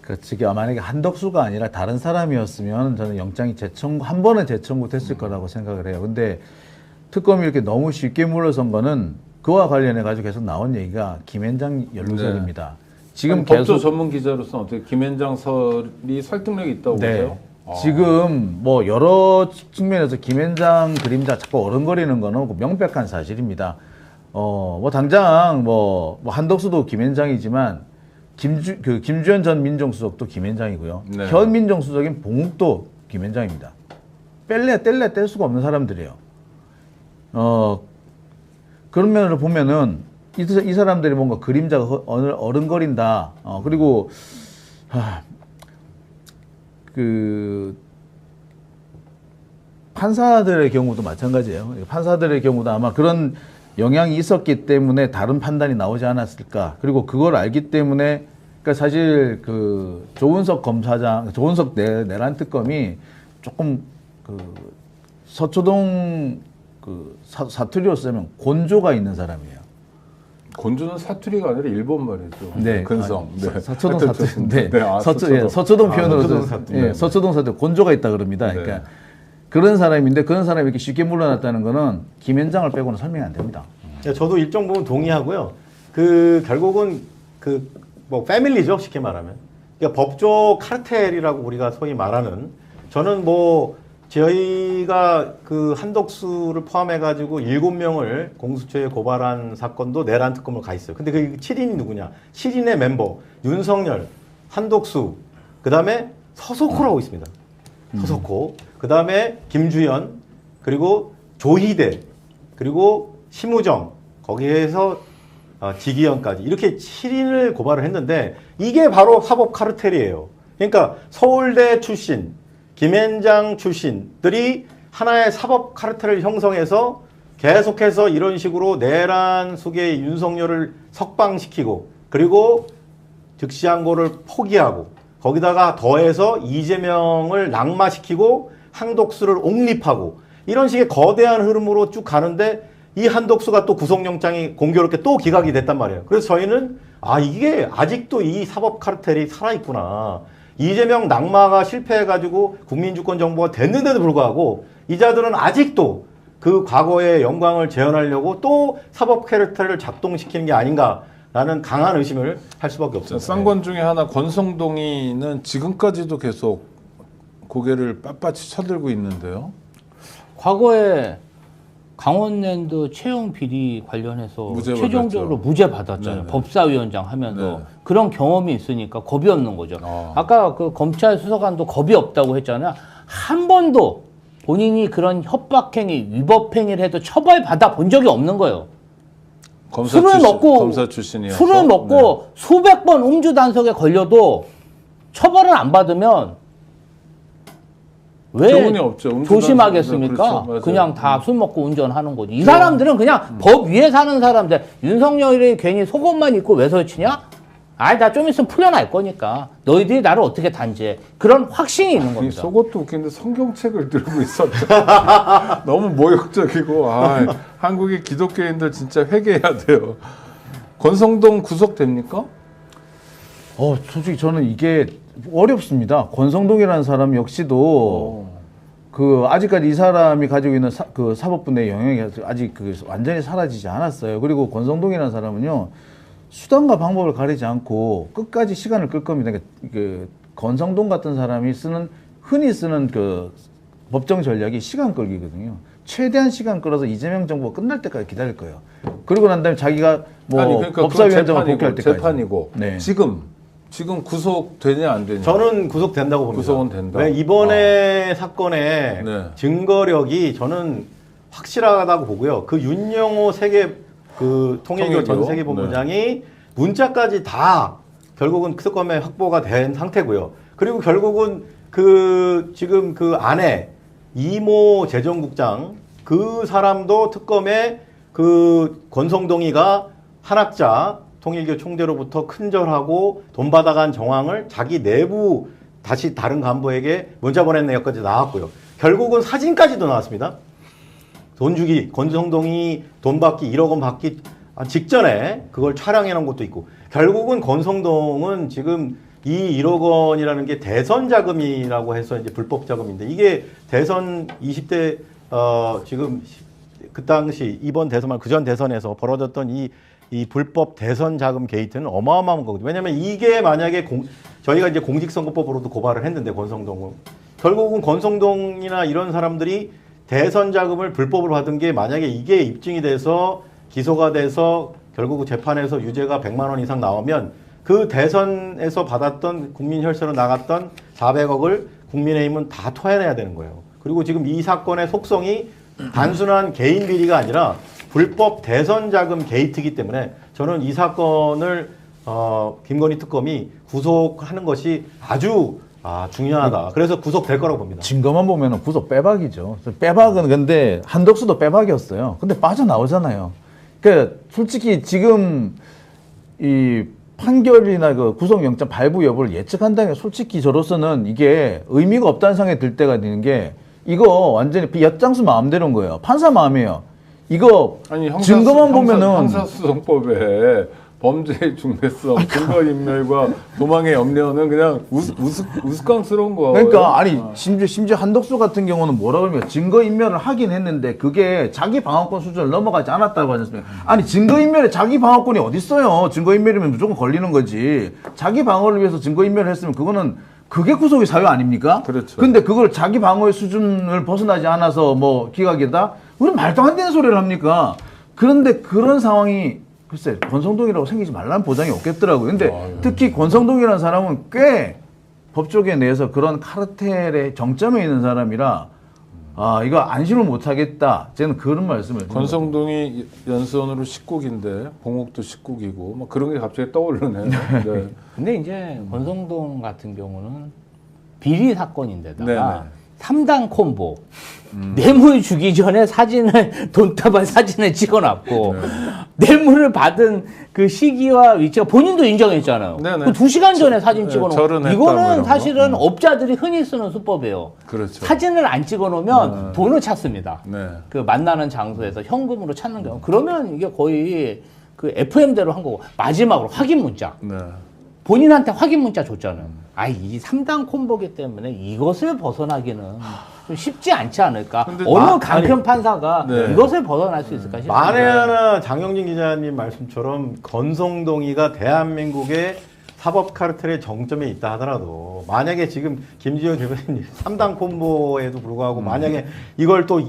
그러니까 만약에 한덕수가 아니라 다른 사람이었으면 저는 영장이 한 번은 재청구 됐을 거라고 생각을 해요. 근데 특검이 이렇게 너무 쉽게 물러선 거는 그와 관련해 가지고 계속 나온 얘기가 김앤장 연루설입니다. 지금 법조 계속 전문 기자로서 어떻게 김앤장 설이 설득력이 있다고 보세요? 지금 뭐 여러 측면에서 김앤장 그림자 자꾸 어른거리는 거는 명백한 사실입니다. 뭐 당장 뭐 한덕수도 김앤장이지만 김주현 전 민정수석도 김앤장이고요. 네. 현 민정수석인 봉욱도 김앤장입니다. 뗄래 뗄 수가 없는 사람들이에요. 그런 면으로 보면은 이 사람들이 뭔가 그림자가 어른거린다. 그리고 판사들의 경우도 마찬가지예요. 판사들의 경우도 아마 그런 영향이 있었기 때문에 다른 판단이 나오지 않았을까. 그리고 그걸 알기 때문에, 그러니까 사실 조은석 내란 특검이 조금 서초동 사투리였으면 곤조가 있는 사람이에요. 곤조는 사투리가 아니라 일본 말이죠. 네, 근성. 네. 서초동 하여튼 사투리. 네. 네. 서초동 표현으로 서초동 사투리. 서초동 사투리 곤조가 있다 그럽니다. 네. 그러니까 그런 사람인데 그런 사람이 이렇게 쉽게 물러났다는 거는 김앤장을 빼고는 설명이 안 됩니다. 저도 일정 부분 동의하고요. 결국은 뭐 패밀리죠, 쉽게 말하면. 그러니까 법조 카르텔이라고 우리가 소위 말하는, 저는 뭐 저희가 한덕수를 포함해가지고 7명을 공수처에 고발한 사건도 내란 특검으로 가 있어요. 근데 그 7인이 누구냐? 7인의 멤버 윤석열, 한덕수, 그 다음에 서석호라고 있습니다. 서석호, 그 다음에 김주현, 그리고 조희대, 그리고 심우정, 거기에서 지기현까지 이렇게 7인을 고발을 했는데 이게 바로 사법 카르텔이에요. 그러니까 서울대 출신, 김앤장 출신들이 하나의 사법 카르텔을 형성해서 계속해서 이런 식으로 내란 속에 윤석열을 석방시키고 그리고 즉시항고를 포기하고 거기다가 더해서 이재명을 낙마시키고 한덕수를 옹립하고 이런 식의 거대한 흐름으로 쭉 가는데 이 한덕수가 또 구속영장이 공교롭게 또 기각이 됐단 말이에요. 그래서 저희는 이게 아직도 이 사법 카르텔이 살아있구나. 이재명 낙마가 실패해가지고 국민주권 정부가 됐는데도 불구하고 이자들은 아직도 그 과거의 영광을 재현하려고 또 사법 카르텔을 작동시키는 게 아닌가라는 강한 의심을 할 수밖에 없습니다. 쌍권 중에 하나 권성동이는 지금까지도 계속 고개를 빳빳이 쳐들고 있는데요. 과거에 강원랜드 채용 비리 관련해서 무죄 최종적으로 받았죠. 무죄 받았잖아요. 네네. 법사위원장 하면서 네. 그런 경험이 있으니까 겁이 없는 거죠. 아. 아까 그 검찰 수사관도 겁이 없다고 했잖아요. 한 번도 본인이 그런 협박행위, 위법행위를 해도 처벌받아 본 적이 없는 거예요. 검사 술을 출신, 먹고 검사 출신이어서 술을 먹고 수백 번 음주 단속에 걸려도 처벌을 안 받으면 왜 교훈이 없죠. 음주 조심하겠습니까? 단속, 그렇죠. 맞아요. 그냥 다 술 먹고 운전하는 거지. 이 사람들은 그냥 법 위에 사는 사람들. 윤석열이 괜히 속옷만 입고 왜 설치냐? 아이, 나 좀 있으면 풀려날 거니까. 너희들이 나를 어떻게 단죄해. 그런 확신이 있는 이 겁니다. 속옷도 웃긴데 성경책을 들고 있었죠. 너무 모욕적이고 한국의 기독교인들 진짜 회개해야 돼요. 권성동 구속됩니까? 솔직히 저는 이게 어렵습니다. 권성동이라는 사람 역시도 그 아직까지 이 사람이 가지고 있는 그 사법부의 영향이 아직 그 완전히 사라지지 않았어요. 그리고 권성동이라는 사람은요, 수단과 방법을 가리지 않고 끝까지 시간을 끌 겁니다. 그 권성동 같은 사람이 흔히 쓰는 그 법정 전략이 시간 끌기거든요. 최대한 시간 끌어서 이재명 정부가 끝날 때까지 기다릴 거예요. 그리고 난 다음에 자기가 뭐 그러니까 법사위원장을 복귀할 때까지. 재판이고 네. 지금 구속되냐 안 되냐? 저는 구속된다고 봅니다. 구속은 된다. 왜 이번에 사건의 네. 증거력이 저는 확실하다고 보고요. 그 윤영호 통일교 통일교. 전 세계본부장이 문자까지 다 결국은 특검에 확보가 된 상태고요. 그리고 결국은 지금 그 아내 이모 재정국장 그 사람도 특검에 그 권성동이가 한학자 통일교 총재로부터 큰절하고 돈 받아간 정황을 자기 내부 다시 다른 간부에게 문자 보낸 내역까지 나왔고요. 결국은 사진까지도 나왔습니다. 돈 주기, 권성동이 돈 받기, 1억 원 받기 직전에 그걸 촬영해 놓은 것도 있고, 결국은 권성동은 지금 이 1억 원이라는 게 대선 자금이라고 해서 이제 불법 자금인데, 이게 대선 20대, 지금 그 당시 이번 대선 말 그전 대선에서 벌어졌던 이 불법 대선 자금 게이트는 어마어마한 거거든요. 왜냐면 이게 만약에 저희가 이제 공직선거법으로도 고발을 했는데, 권성동은 결국은 권성동이나 이런 사람들이 대선 자금을 불법으로 받은 게 만약에 이게 입증이 돼서 기소가 돼서 결국 재판에서 유죄가 100만 원 이상 나오면 그 대선에서 받았던 국민 혈세로 나갔던 400억을 국민의힘은 다 토해내야 되는 거예요. 그리고 지금 이 사건의 속성이 단순한 개인 비리가 아니라 불법 대선 자금 게이트이기 때문에 저는 이 사건을 김건희 특검이 구속하는 것이 아주 중요하다. 그래서 구속될 거라고 봅니다. 증거만 보면은 구속 빼박이죠. 빼박은 근데 한덕수도 빼박이었어요. 근데 빠져나오잖아요. 그러니까 솔직히 지금 이 판결이나 그 구속영장 발부 여부를 예측한다는 게 솔직히 저로서는 이게 의미가 없다는 생각이 들 때가 있는 게, 이거 완전히 엿장수 마음대로인 거예요. 판사 마음이에요. 이거 증거만 보면은 형사소송법에 범죄의 중대성, 증거인멸과 도망의 염려는 그냥 우스꽝스러운 거. 그러니까 아니 심지어 한덕수 같은 경우는 뭐라 그러면 증거인멸을 하긴 했는데 그게 자기 방어권 수준을 넘어가지 않았다고 하지 않습니까? 아니 증거인멸에 자기 방어권이 어디 있어요? 증거인멸이면 무조건 걸리는 거지. 자기 방어를 위해서 증거인멸을 했으면 그게 구속의 사유 아닙니까? 그렇죠. 근데 그걸 자기 방어의 수준을 벗어나지 않아서 뭐 기각이다? 우리 말도 안 되는 소리를 합니까? 그런데 그런 상황이 글쎄 권성동이라고 생기지 말라는 보장이 없겠더라고요. 근데 특히 권성동이라는 사람은 꽤 법조계 내에서 그런 카르텔의 정점에 있는 사람이라 이거 안심을 못하겠다. 저는 그런 말씀을 드립니다. 권성동이 연수원으로 10국인데 봉옥도 10국이고 뭐 그런 게 갑자기 떠오르네요. 네. 근데 이제 권성동 같은 경우는 비리 사건인데다가 네네. 3당 콤보. 뇌물 주기 전에 돈다발 사진을 찍어놨고, 뇌물을 받은 그 시기와 위치가 본인도 인정했잖아요. 네네. 그 2시간 전에 사진 네, 찍어놓고. 절은했다, 뭐 이거는 이런 사실은 거. 업자들이 흔히 쓰는 수법이에요. 그렇죠. 사진을 안 찍어놓으면 돈을 찾습니다. 네. 그 만나는 장소에서 현금으로 찾는 경우. 그러면 이게 거의 그 FM대로 한 거고, 마지막으로 확인 문자. 네. 본인한테 확인 문자 줬잖아요. 이 3당 콤보기 때문에 이것을 벗어나기는 좀 쉽지 않지 않을까. 근데 어느 강평 판사가 네. 이것을 벗어날 수 있을까 싶어요. 만에 하나 장영진 기자님 말씀처럼 권성동이가 대한민국의 사법 카르텔의 정점에 있다 하더라도, 만약에 지금 김지현 대변인 3당 콤보에도 불구하고 만약에 이걸 또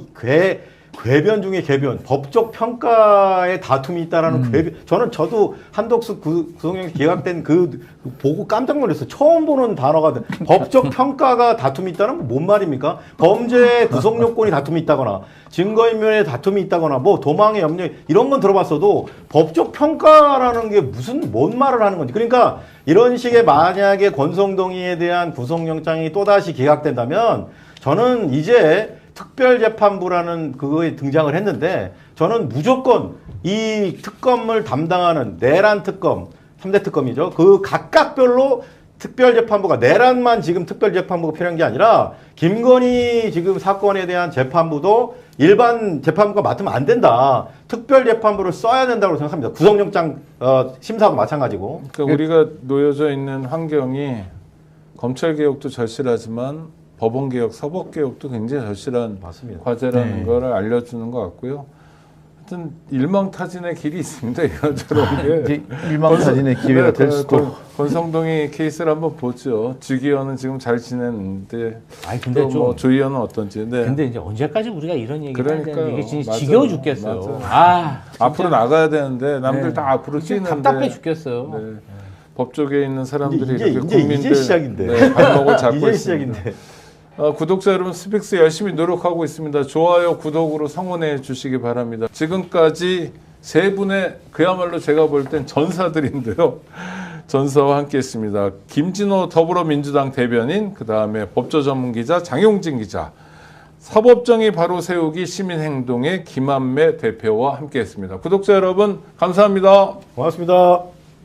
궤변 중에 궤변, 법적 평가의 다툼이 있다라는 궤변. 저도 한덕수 구속영장 기각된 그 보고 깜짝 놀랐어요. 처음 보는 단어가 법적 평가가 다툼이 있다는 뭔 말입니까? 범죄 구속 요건이 다툼이 있다거나 증거인멸에 다툼이 있다거나 뭐 도망의 염려 이런 건 들어봤어도 법적 평가라는 게 뭔 말을 하는 건지. 그러니까 이런 식의 만약에 권성동이에 대한 구속영장이 또다시 기각된다면 저는 이제 특별재판부라는 그거에 등장을 했는데 저는 무조건 이 특검을 담당하는 내란 특검, 3대 특검이죠. 그 각각별로 특별재판부가 내란만 지금 특별재판부가 필요한 게 아니라 김건희 지금 사건에 대한 재판부도 일반 재판부가 맡으면 안 된다. 특별재판부를 써야 된다고 생각합니다. 구속영장 심사하고 마찬가지고. 그러니까 우리가 놓여져 있는 환경이 검찰개혁도 절실하지만 법원개혁, 서법개혁도 굉장히 절실한 맞습니다. 과제라는 네. 거를 알려주는 것 같고요. 하여튼 일망타진의 길이 있습니다. 이런저런 게. 이제 일망타진의 기회가 될 수도. 권성동이 케이스를 한번 보죠. 주기현은 지금 잘 지냈는데 아니 근데 또 뭐 조희연은 어떤지. 네. 근데 이제 언제까지 우리가 이런 얘기를 해야 그러니까요. 되는데 이게 진짜 맞아요. 지겨워 죽겠어요. 맞아요. 아, 앞으로 나가야 되는데 남들 네. 다 앞으로 진짜 뛰는데 답답해 죽겠어요. 네. 법조계에 있는 사람들이 이제 이렇게 이제 시작인데. 네, 발목을 잡고 이제 있습니다. 시작인데. 구독자 여러분, 스픽스 열심히 노력하고 있습니다. 좋아요, 구독으로 성원해 주시기 바랍니다. 지금까지 세 분의 그야말로 제가 볼 땐 전사들인데요. 전사와 함께했습니다. 김진호 더불어민주당 대변인, 그 다음에 법조전문기자 장용진 기자, 사법정의 바로 세우기 시민행동의 김한매 대표와 함께했습니다. 구독자 여러분 감사합니다. 고맙습니다.